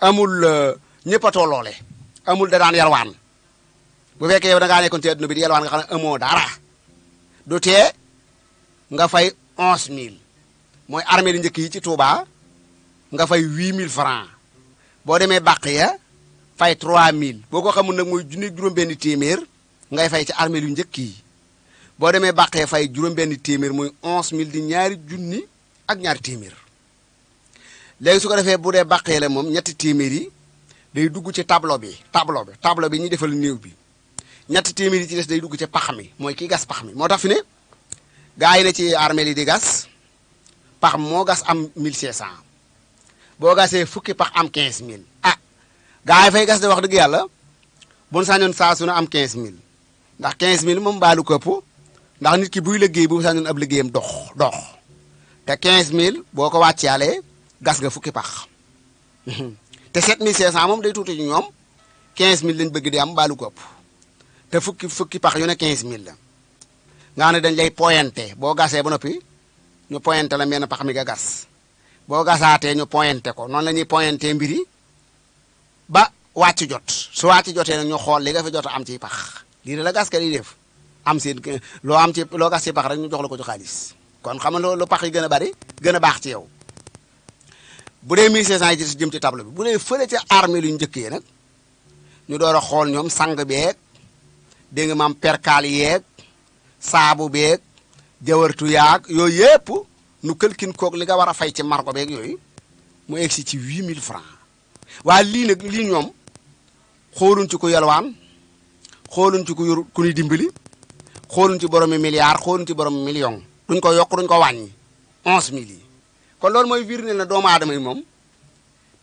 [SPEAKER 2] amul ñëpp a tolloole amul da daan yalwaan bu fekkee yow da ngaa nekkoon ci adduna bi di yalwaan nga xam ne amoo dara du tee nga fay 11000 mooy armée di njëkk yi ci Touba nga fay 8000 francs boo demee bàq ya fay 3000 boo ko xamul nag mooy junni juróom-benn téeméer ngay fay ci armée yu njëkk yi boo demee bàqee fay juróom-benn téeméer muy 11000 di ñaari junni ak ñaari téeméer léegi su ko defee bu dee bàqee la moom ñetti téeméer yi day dugg ci tableau bi ñuy defal néew bi ñetti téeméer yi ci des day dugg ci pax mi mooy kii gas pax mi moo tax fi ne gaa yi ne ci armée yi di gas pax moo gas am 1500 boo gasee fukki pax am 15000 gaa yi fay gas de wax dëgg yàlla bon sañoon saa su ne am 15000 ndax 15000 moom baalu këpp ndax nit ki buy liggéey bu sañoon ab liggéeyam dox te 15000 boo ko wàccaalee gas nga fukki pax te 7500 moom day tuuti ci ñoom 15000 lañ bëgg di am baalu këpp te fukki pax yu ne 15000 la nga ne dañ lay pointé boo gasee ba noppi ñu pointé la menn pax mi nga gas boo gasaatee ñu pointé ko noonu la ñuy pointé mbiri ba wàcc jot su wàcc jotee nag ñu xool li nga fi jot am ci pax lii de la gas ka di def am seen loo gas ci pax rek ñu jox la ko ci xaalis kon xam nga lu pax yi gën a bari gën a baax ci yow bu dee 1500 yi ci jëm ci table bi bu dee fële ci armée lu njëkk yi nag ñu door a xool ñoom sang beeg dégg nga maam perkaal yeeg saabu beeg jawartu yaag yooyu yëpp nu këlkin koog li nga war a fay ci margo beeg yooyu mu egsi ci 8000 francs waaye lii ñoom xooluñ ci ku yalwaan xooluñ ci ku yor ku ñuy dimbali xooluñ ci boromi milliard xooluñ ci boromi million duñ ko yokk duñ ko wàññi 11000 yi kon loolu mooy firndeel na doomu aadama yi moom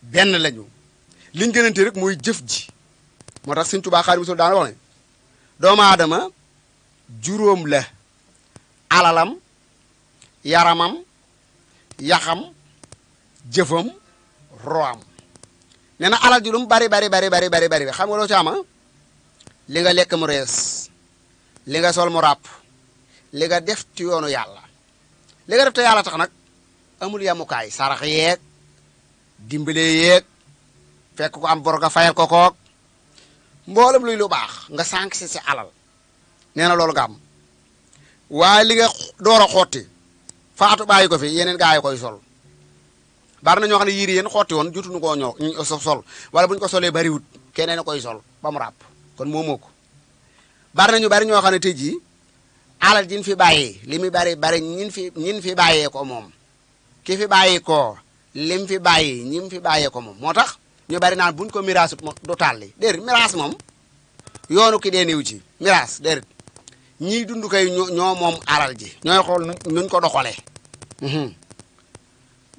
[SPEAKER 2] benn lañu liñ gënante rek mooy jëf ji moo tax Sëñ Tuubaa Xaadimu Rasuul daana wax ne doomu aadama juróom la alalam yaramam yaxam jëfam roam nee na alal ji lu mu bari xam nga loo ci ama li nga lekk mu rees li nga sol mu ràpp li nga def ci yoonu yàlla li nga def te yàlla tax nag amul yamukaay sarax yeeg dimbale yeeg fekk ko am bor nga fayal ko koog mboolem luy lu baax nga sànq si alal nee na loolu nga am waaye li nga door a xotti faatu bàyyi ko fi yeneen gaa yi koy sol bari na ñoo xam ne yére yéen xotti woon jotuñu koo ñëw sol wala bu ñu ko solee bariwut keneen a koy sol ba mu ràpp kon moomoo ko bari na ñu bari ñoo xam ne tey jii alal jiñ fi bàyyee li muy bari ñin fi bàyyee ko moom ki fi bàyyi ko lim fi bàyyi ñim fi bàyyee ko moom moo tax ñu bari naan buñ ko miraasut du tàlli déedéet miraas moom yoonu ki dee néew ci miraas déedéet ñiy dund kay ñoo moom alal ji ñooy xool nuñ ko doxalee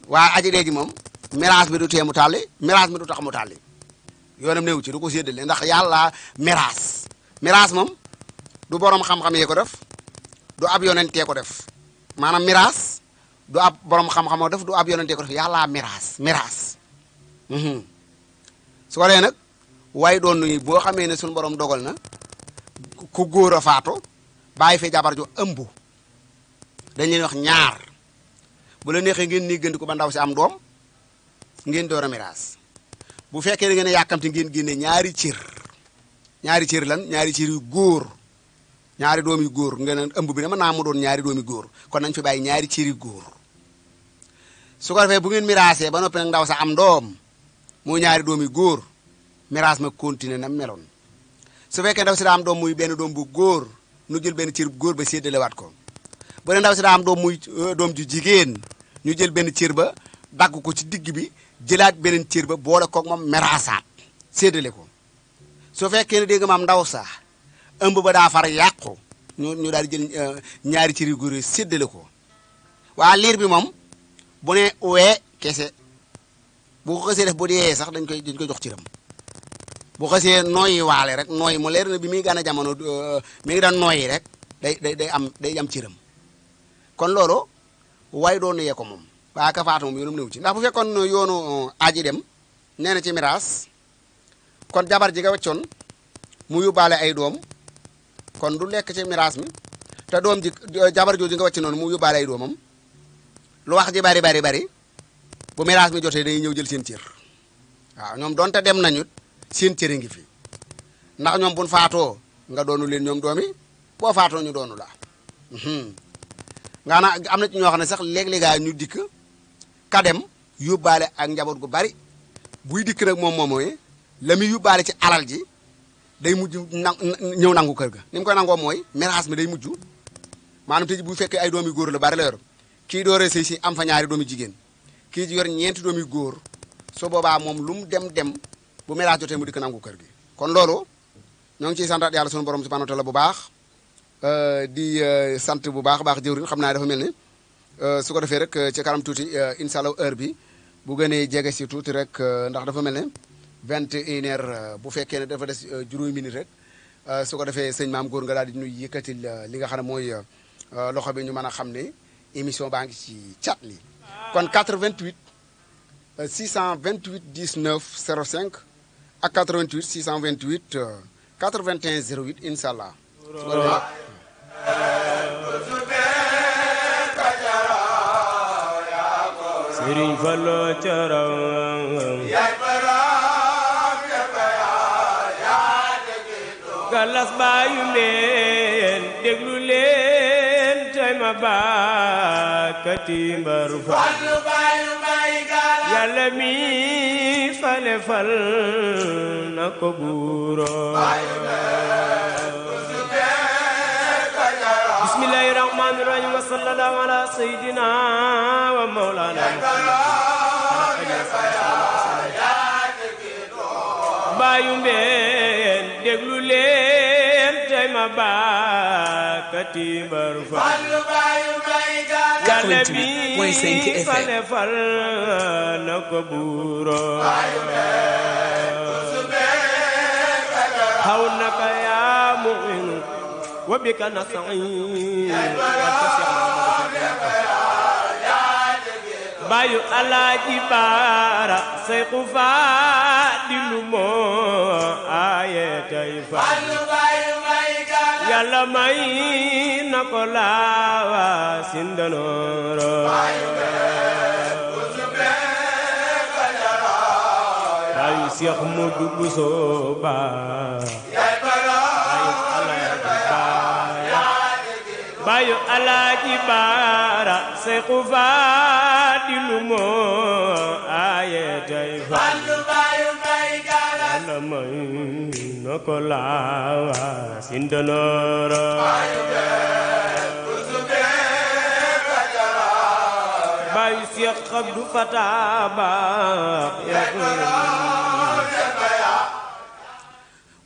[SPEAKER 2] waaye aji dee ji moom miraas bi du tee mu tàlli miraas mi du tax mu tàlli yoonam néew ci du ko séddale ndax yàlla miraas moom du borom xam-xam yee ko def du ab yonentee ko def maanaam miraas du ab borom xam-xam def du ab yonentee ko def yàlla miraas su ko dee nag waaye doon nuyu boo xamee ne suñu borom dogal na ku góor a faatu bàyyi fi jabar ju ëmb dañ leen wax ñaar bu la neexee ngeen nii gënd ko ba ndaw si am doom ngeen door a miraas bu fekkee da ngeen a yàkkamti ngeen génne ñaari cër lan ñaari cër yu góor ñaari doom yu góor ngeen ëmb bi dama naa mu doon ñaari doomi góor kon nañ fi bàyyi ñaari cër yu góor su ko defee bu ngeen miraasee ba noppi nag ndaw sa am doom moo ñaari doomi góor miraas ma continuer na meloon su fekkee ndaw si daa am doom muy benn doom bu góor nu jël benn cër bu góor ba séddalewaat ko bu ne ndaw si daa am doom muy doom ju jigéen ñu jël benn cër ba dagg ko ci digg bi jëlaat beneen cër ba boole koog moom miraasaat séddale ko su fekkee ne dégg nga maam ndaw sax ëmb ba daa far yàqu ñu daal di jël ñaari cër yu góor yi séddale ko waa liir bi moom bu ne wee kese bu ko xasee def bu dee sax dañ koy jox cëram bu xasee nooyi waale rek nooyi mu leer na bi muy gën a jamono mi ngi daan nooyi rek day am cëram kon loolu way doon yee ko moom waa ka faatu moom yoonum néew ci ndax bu fekkoon yoonu aji dem nee na ci miraas kon jabar ji nga waccoon mu yóbbaale ay doom kon du lekk ci miraas mi te doom ji jabar jooju nga wacc noonu mu yóbbaale ay doomam lu wax ji bari bu miraas mi jotee day ñëw jël seen cër waaw ñoom donte dem nañu seen cër ngi fi ndax ñoom buñ faatoo nga doonu leen ñoom doomi boo faatoo ñu doonu la nga na am na ci ñoo xam ne sax léeg-léegaa ñu dikk ka dem yóbbaale ak njaboot gu bari buy dikk nag moom mooy la muy yóbbaale ci alal ji day mujj ñëw nangu kër ga ni mu koy nangoo mooy miraas mi day mujj maanaam tey bu fekkee ay doomi góor la bari la yor kii dooree sëy si am fa ñaari doomi jigéen kii yor ñeenti doomi góor su boobaa moom lu mu dem bu miraas jotee mu dikk nangu kër gi kon loolu ñoo ngi ciy santaat yàlla sunu borom subhanahu wa taala bu baax di sant bu baax a baax jëwriñ xam naa dafa mel ni su ko defee rek ci kanam tuuti incha allah heure bi bu gënee jege si tuuti rek ndax dafa mel ne 21h bu fekkee ne dafa des juróomi minute rek su ko defee sëñ maam góor nga daal di nuy yëkkatil li nga xam ne mooy loxo bi ñu mën a xam ne émission baa ngi ci chat li kon 88 628 19 05 ak 88 628 81 08 incha allah.
[SPEAKER 1] Sëriñ Fallu caraw galas baayu mbeen déglu leen tey ma baakati mbar fa yàlla mi fale fal na ko buuro bismillahi rahmani rahim wa sallallahu ala sayyidina wa maulana baayu mbeen déglu leen tey ma baakati mbar fa yàlla bi fale fal na ko buuro xaw naka yaa mu'minu wa bika nasta'in bayu alaaji baara sayxu faadilu moo aaye tay fa yàlla may na ko laawa sindanooro bayu Cheikh Modou Bousso Ba bayu Alaaji Baara Seexu Faadilu moo aaye tay fallu bayu may gala may nako laawa sindanoro bayu Cheikh Abdou Fatah Ba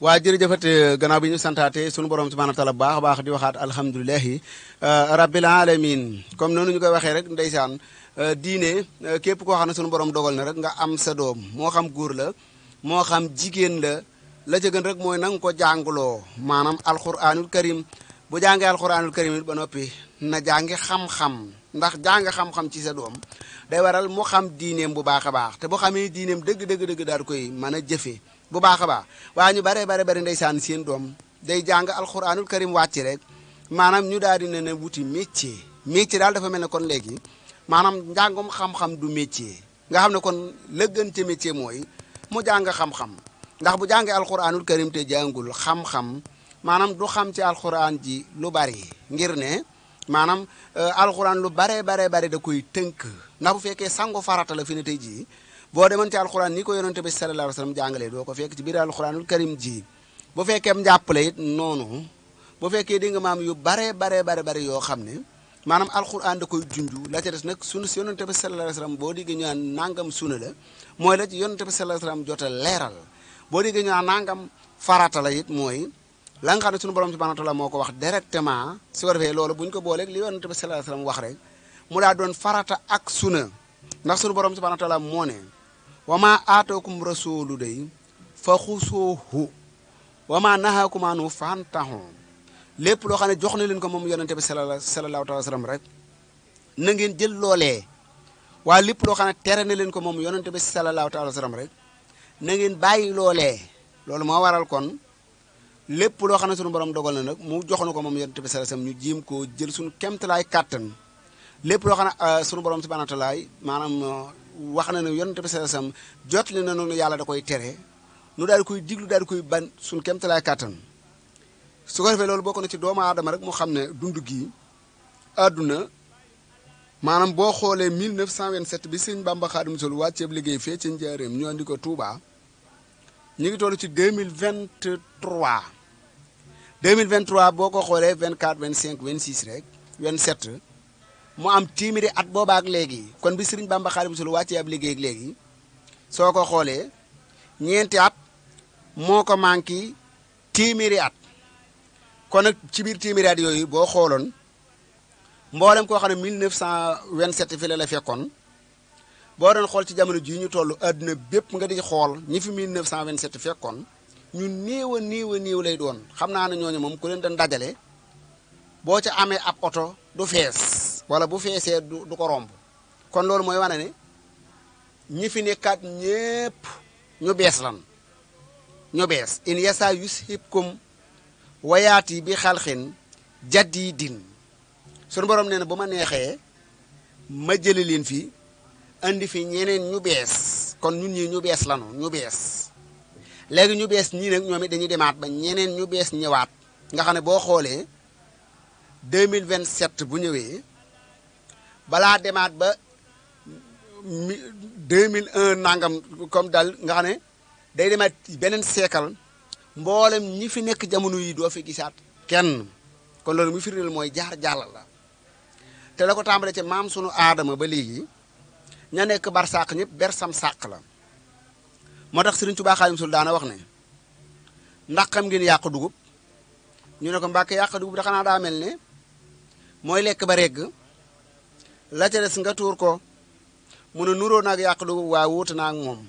[SPEAKER 2] waa jërëjëfat gannaaw bi ñu santaate sunu borom subhanahu wa taala baax a baax di waxaat alhamdulilahi rabbil alamin comme noonu ñu koy waxee rek ndeysaan diine képp koo xam ne sunu borom dogal na rek nga am sa doom moo xam góor la moo xam jigéen la ca gën rek mooy na nga ko jàngloo maanaam alquranul karim bu jàngee alquranul karim it ba noppi na jàngi xam-xam ndax jàng xam-xam ci sa doom day waral mu xam diineem bu baax a baax te bu xamee diineem dëgg daal koy mën a jëfee bu baax a baax waaye ñu bare ndeysaan seen doom day jàng alxuraanul karim wàcc rek maanaam ñu daal di ne wuti métier daal dafa mel ne kon léegi maanaam njàngum xam-xam du métier nga xam ne kon la gën ca métier mooy mu jàng xam-xam ndax bu jàngee alxuraanul karim te jàngul xam-xam maanaam du xam ci alxuraan ji lu bari ngir ne maanaam alxuraan lu bare da koy tënk ndax bu fekkee sangu farata la fi ne tey jii boo demoon ci alxuraan ni ko yonente bi sallallahu alayhi wasallam jàngalee doo ko fekk ci biir alxuraanul karim ji bu fekkee njàppale it noonu bu fekkee di nga maam yu bare yoo xam ne maanaam alxuraan da koy junju la ca des nag sunu si yonente bi sallallahu alayhi wasallam boo diggee ñu naan nangam suna la mooy la ci yonente bi sallallahu alayhi wasallam jot a leeral boo diggee ñu naan nangam farata la it mooy la nga xam ne sunu borom subhanahu wa ta'ala moo ko wax directement su ko defee loolu bu ñu ko booleeg li yonente bi sallallahu alayhi wasallam wax rek mu daa doon farata ak suna ndax sunu borom subhanahu wa ta'ala moo ne wa ma aataakum rasulu day fa xusoohu wa ma nahaakum anhu fantahu lépp loo xam ne jox na leen ko moom yonente bi sallallahu alayhi wa sallam rek na ngeen jël loolee waaye lépp loo xam ne tere na leen ko moom yonente bi sallallahu alayhi wa sallam rek na ngeen bàyyi loolee loolu moo waral kon lépp loo xam ne sunu borom dogal na nag mu jox na ko moom yonente bi sallallahu alayhi wa sallam ñu jéem koo jël suñu kemtalaay kàttan lépp loo xam ne sunu borom subhanahu wa ta'ala maanaam wax na ne yonente bi sallallahu alayhi wasallam jot li na noonu yàlla da koy tere nu daal di koy diglu daal di koy ban suñ kemtalaay kàttan su ko defee loolu bokk na ci doomu aadama rek mu xam ne dund gii àdduna maanaam boo xoolee 1927 bi sëñ Bamba Xaadimu Rasuul wàcceeb liggéey fee ci Njaaréem ñu andi ko Touba ñu ngi toll ci 2023 boo ko xoolee 24 25 26 rek 27 mu am téeméeri at boobaak léegi kon bi Sëriñ Bamba Xaadimu Rasuul wàccee ab liggéey ak léegi soo ko xoolee ñeenti at moo ko manqué téeméeri at kon nag ci biir téeméeri at yooyu boo xooloon mboolem koo xam ne 1927 fi la fekkoon boo doon xool ci jamono jii ñu toll àdduna bépp nga di xool ñi fi 1927 fekkoon ñu néew lay doon xam naa ne ñooñu moom ku leen doon dajale boo ca amee ab oto du fees wala bu feesee du ko romb kon loolu mooy wane ne ñi fi nekkaat ñépp ñu bees lan ñu bees in yasa yushibkum wayaati bi xalxin jadidin sunu borom nee na bu ma neexee ma jëli leen fi andi fi ñeneen ñu bees kon ñun ñi ñu bees lanu ñu bees léegi ñu bees ñii nag ñoom it dañuy demaat ba ñeneen ñu bees ñëwaat nga xam ne boo xoolee 2027 bu ñëwee balaa demaat ba 2001 nangam comme daal nga xam ne day demaat beneen seekal mboolem ñi fi nekk jamono yi doo fi gisaat kenn kon loolu mu firndeel mooy jaar jàll la te la ko tàmbale ci maam sunu aadama ba léegi ña nekk bar sàq ñëpp ber sam sàq la moo tax Sëriñ Tuubaa Xaadimu Rasuul daana wax ne ndax xam ngeen yàq dugub ñu ne ko Mbàkke yàq dugub da xanaa daa mel ne mooy lekk ba regg la ca des nga tuur ko mu ne nuroo naag yàq dugub waaye wuute naa ak moom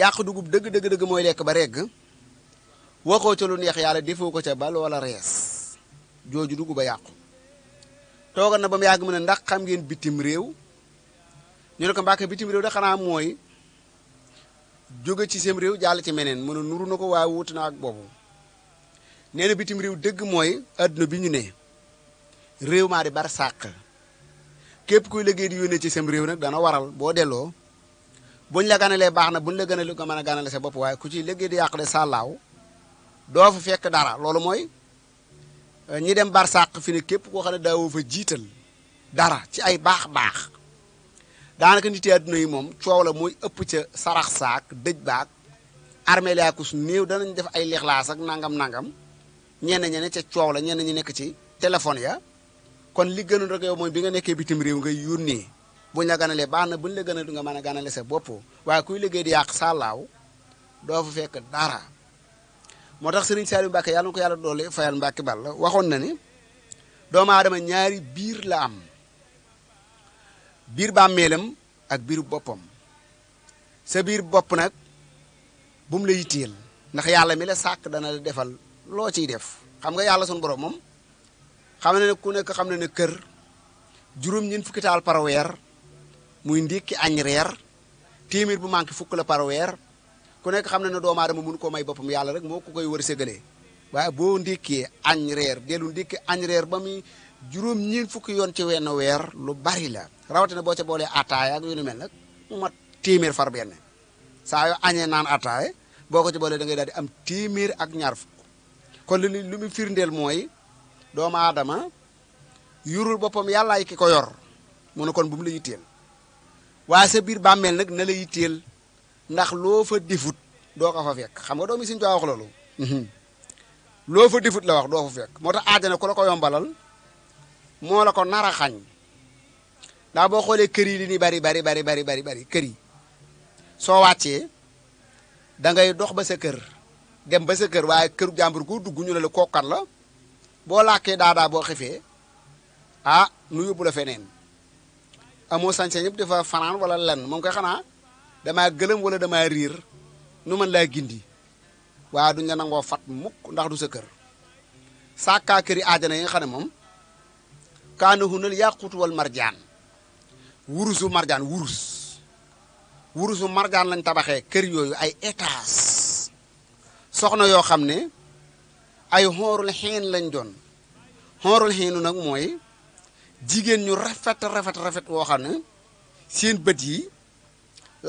[SPEAKER 2] yàq dugub dëgg mooy lekk ba regg waxoo ca lu neex yàlla defoo ko ca bal wala rees jooju dugub ba yàqu toogal na ba mu yàgg mu ne ndax xam ngeen bitim réew ñu ne ko Mbàkke bitim réew da xanaa mooy jóge ci seen réew jàll ci meneen mu ne nuru na ko waaye wuute na ak boobu nee na bitim réew dëgg mooy adduna bi ñu ne réew maa di bar sàq képp kuy liggéey di yónnee ci seen réew nag dana waral boo delloo buñ la ganalee baax na buñ la gënalee nga mën a ganale sa bopp waaye ku ci liggéey di yàq de sàllaaw doo fa fekk dara loolu mooy ñi dem barsàq fi ne képp koo xam ne daawoo fa jiital dara ci ay baax-baax daanaka nit yi àdduna yi moom coow la mooy ëpp ca sarax saak dëj baak armée laakus néew danañ def ay lixlaas ak nangam-nangam ñenn ñi ne ca coow la ñenn ñi nekk ci téléphone ya kon li gënoon rek yow mooy bi nga nekkee bitim réew ngay yónnee buñ la ganalee baax na buñ la gënal du nga mën a ganale sa bopp waaye kuy liggéey di yàq sàllaaw doo fa fekk dara moo tax Serigne Saliou Mbacke yàlla na ko yàlla doole fayal Mbacke Balla waxoon na ni doomu aadama ñaari biir la am biir bàmmeelam ak biiru boppam sa biir bopp nag bu mu la yitteel ndax yàlla mi la sàkk dana la defal loo ciy def xam nga yàlla sunu borom moom xam na ne ku nekk xam na ne kër juróom-ñeent fukki taal par weer muy ndékki añ reer téeméer bu manqué fukk la par weer ku nekk xam na ne doomu aadama mënu koo may boppam yàlla rek moo ko koy wër ségalee waaye boo ndékkee añ reer dellu ndékki añ reer ba muy juróom-ñeent fukki yoon ci wenn weer lu bari la rawatina boo ca boolee attaaya ak yu ni mel nag mu mat téeméer far benn saa yoo añee naan attaaya boo ko ci boolee da ngay daal di am téeméer ak ñaar fukk kon lu mu firndeel mooy doomu aadama yurul boppam yàllaay ki ko yor mu ne kon bu mu la yitteel waaye sa biir bàmmeel nag na la yitteel ndax loo fa defut doo ko fa fekk xam nga doomi Sëñ Tuubaa wax loolu loo fa defut la wax doo fa fekk moo tax àjjana ku la ko yombalal moo la ko nar a xañ ndax boo xoolee kër yi li ni bari kër yi soo wàccee da ngay dox ba sa kër dem ba sa kër waaye këru jàmbur gu dugg ñu ne la kookat la boo làkkee daadaa boo xefee nu yóbbu la feneen amoo sañ-sañ ñëpp dafa fanaan wala lenn moom koy xanaa damaa gëlëm wala damaa riir nu mën laa gindi waaye duñ la nangoo fat mukk ndax du sa kër sàkkaa këri aajana yi nga xam ne moom kaanahunal yaaquutu wal marjaan wurusu marjaan wurusu marjaan lañ tabaxee kër yooyu ay étage soxna yoo xam ne ay xoorul xiin lañ doon xoorul xiinu nag mooy jigéen ñu rafet woo xam ne seen bët yi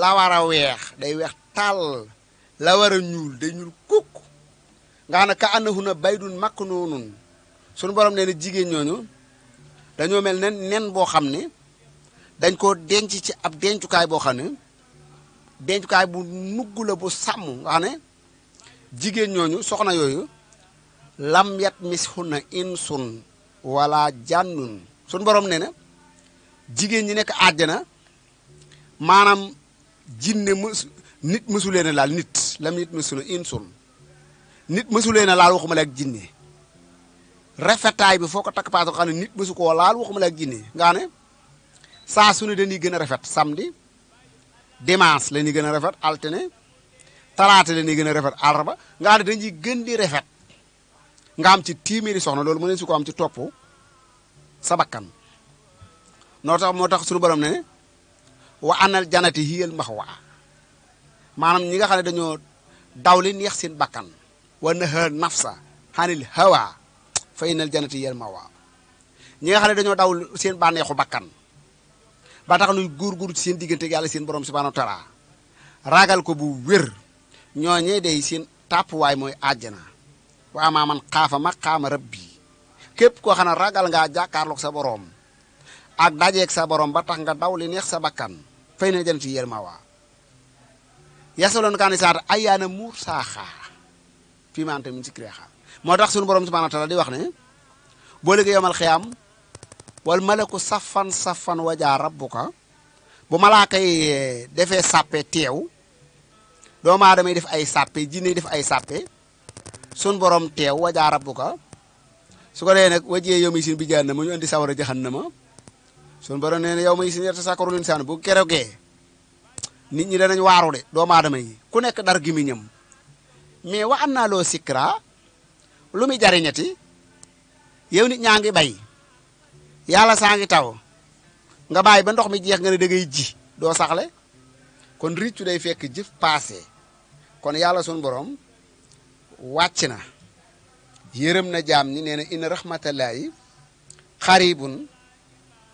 [SPEAKER 2] la war a weex day weex tàll la war a ñuul day ñuul kukk nga xam ne ka annahuna baydun maknuunun suñu borom nee na jigéen ñooñu dañoo mel ne nen boo xam ne dañ koo denc ci ab dencukaay boo xam ne dencukaay bu nugg la bu sàmm nga xam ne jigéen ñooñu soxna yooyu lam yat mishunna insun wala jànnun suñu borom nee na jigéen ñi nekk àjjana maanaam jinne nit mësu leen a laal nit lam nit mësula insun nit mësu leen a laal waxuma la ak jinne rafetaay bi foo ko takk paas xam ne nit mësu koo laal waxuma la ak jinne nga ne saa su ne dañuy gën a rafet samedi dimanche la ñuy gën a rafet altine talaata la ñuy gën a rafet àllarba nga ne dañuy gën di rafet nga am ci téeméeri soxna loolu mënee su ko am ci topp sa bakkan moo tax suñu borom ne wa anal janati hiyal maxwa maanaam ñi nga xam ne dañoo daw li neex seen bakkan wa naha nafsa xanil hawa fa inal janati hiyal maxwa ñi nga xam ne dañoo daw seen bànneexu bakkan ba tax nuy góor ci seen diggante ak yàlla seen borom subhanahu wa taala ragal ko bu wér ñooñee day seen tàppuwaay mooy àjjana wa amaa man xaafa maqaama rabbi képp koo xam ne ragal ngaa jàkkaarloog sa borom ak dajeeg sa borom ba tax nga daw li neex sa bakkan fay na jënati yér ma waa yasaloon kaa ni saata ayyaana muur saaxaa fii ma anta min si créa moo tax sunu borom subhanahu wa taala di wax ne boo léegi yomal xiyaam wal malaku safan wajaa rabbuka bu malaaka yi defee sàppe teew doomu aadama yi def ay sàppe jinne yi def ay sàppe sun borom teew wajaa rabbuka su ko dee nag wajee yow mi sin bi jahannama ñu indi sawara jahannama sun borom nee na yow may sin yerta sakaru insaan bu kerogee nit ñi danañ waaru de doomu aadama yi ku nekk dar gi mi ñëm mais wa an naa loo sikra lu muy jariñati yow nit ñaa ngi bay yàlla saa ngi taw nga bàyyi ba ndox mi jeex nga ne da ngay ji doo saxle kon riccu day fekk jëf passé kon yàlla sun borom wàcc na yërëm na jaam ñi nee na inna rahmatallahi xaribun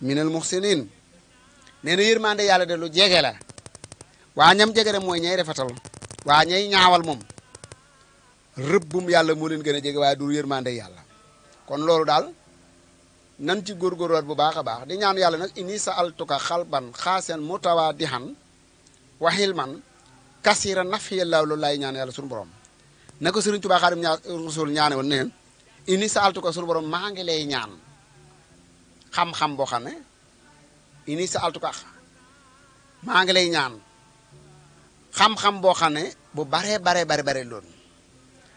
[SPEAKER 2] minal muhsinin nee na yërmande yàlla de lu jege la waa ñam jege rek mooy ñay rafetal waa ñay ñaawal moom rëbbum yàlla moo leen gën a jege waaye du yërmande yàlla kon loolu daal nan ci góorgóorluwaat bu baax a baax di ñaan yàlla nag ini sa altuka xalban xaasen mutawa dihan waxil man kasira nafiyallaahu loolu laay ñaan yàlla suñu borom na ko Sëriñ Tuubaa Xaadimu Rasuul ñaane woon ne ini sa altuka suñu borom maa ngi lay ñaan xam-xam boo xam ne ini sa altuka maa ngi lay ñaan xam-xam boo xam ne bu bare loon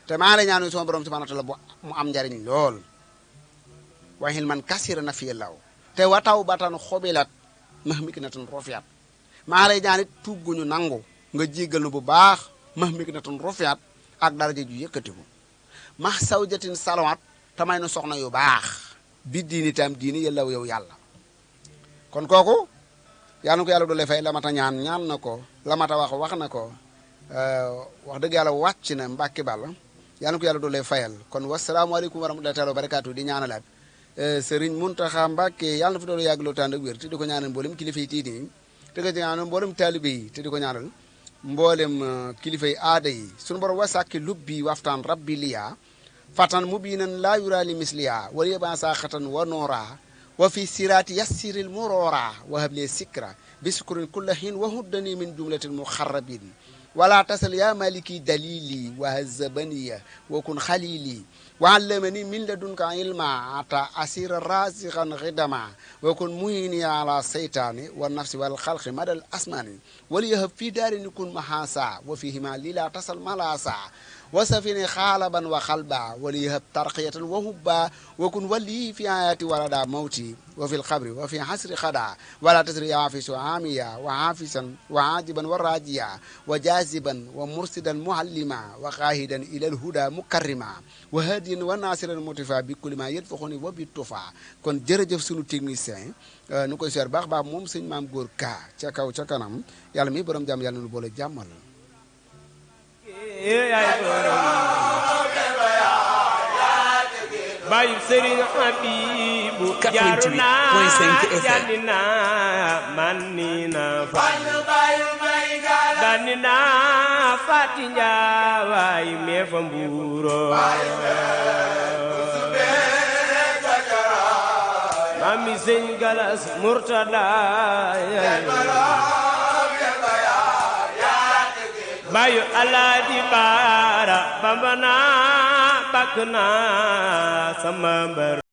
[SPEAKER 2] te maa ngi lay ñaan sama borom subhaanahu wa taala bu mu am njariñ lool waxil man kasira na fiye law te wataw batan xobilat mahmik na tan rofiat maa lay ñaan it tuub gu ñu nangu nga jéggal nu bu baax mahmik na tan rofiat ak daraja ju yëkkatiku max sawjatin salawat tamay nu soxna yu baax bi diini tam diini yëllaw yow yàlla kon kooku yàlla na ko yàlla doole fay la mata ñaan na ko la mata wax na ko wax dëgg yàlla wàcc na mbàkki bàll yàlla na ko yàlla doole fayal kon wasalaamaaleykum wa rahmatullahi taala wa barakaatu di ñaanalaat Sëriñ Muntaxa Mbàkke yàlla na fa doolu yàgg loo tànd ak wér te di ko ñaanal mboolem kilifa yi tiiti yi te di ko ñaanal mboolem taalibe yi te di ko ñaanal mboolem kilifa yi aada yi sunu borom wasàkki lubbi waftaan rabbi liya fatan mubinan laa yuraali misliya wala yeba sa xatan wa noora wa fi siraati yassiril muroora wa habli sikra bi sukkurin kulla hin wa huddani min jumlatil muxarrabin wala tasal ya maliki dalili wa hazabaniya wa kun xalili wa allamani min ladunka ilma ata asira rasiqan xidama wa kun muhini ala seytaani wa nafsi wal xalqi madal asmani wal yahab fi daarini kun mahasa wa fihima lila tasal malasa wa safini xaalaban wa xalba wal yahab tarqiyatan wa hubba wa kun wali fi ayati walada mawti wa fi lxabri wa fi xasri xada wala tasri yafisu amiya wa hafisan wa ajiban wa rajiya wa jaziban wa mursidan muallima wa qahidan ila alhuda mukarrima wa hadiyan wa nasiran motifa bi kulli ma yadfaxuni wa bi tufa kon jërëjëf sunu technicien nu koy seer baax moom sëñ Maam Góor Ka ca kaw ca kanam yàlla mi borom jàmm yàlla nu boole jàmmal
[SPEAKER 1] bayu Serigne Habibou
[SPEAKER 3] 88.5 FM
[SPEAKER 1] manina danina fati njaaway me fa mbuuro mami Sëñ Galas Murtada bayu Alaaji Baara Bambana bakk na sama mbër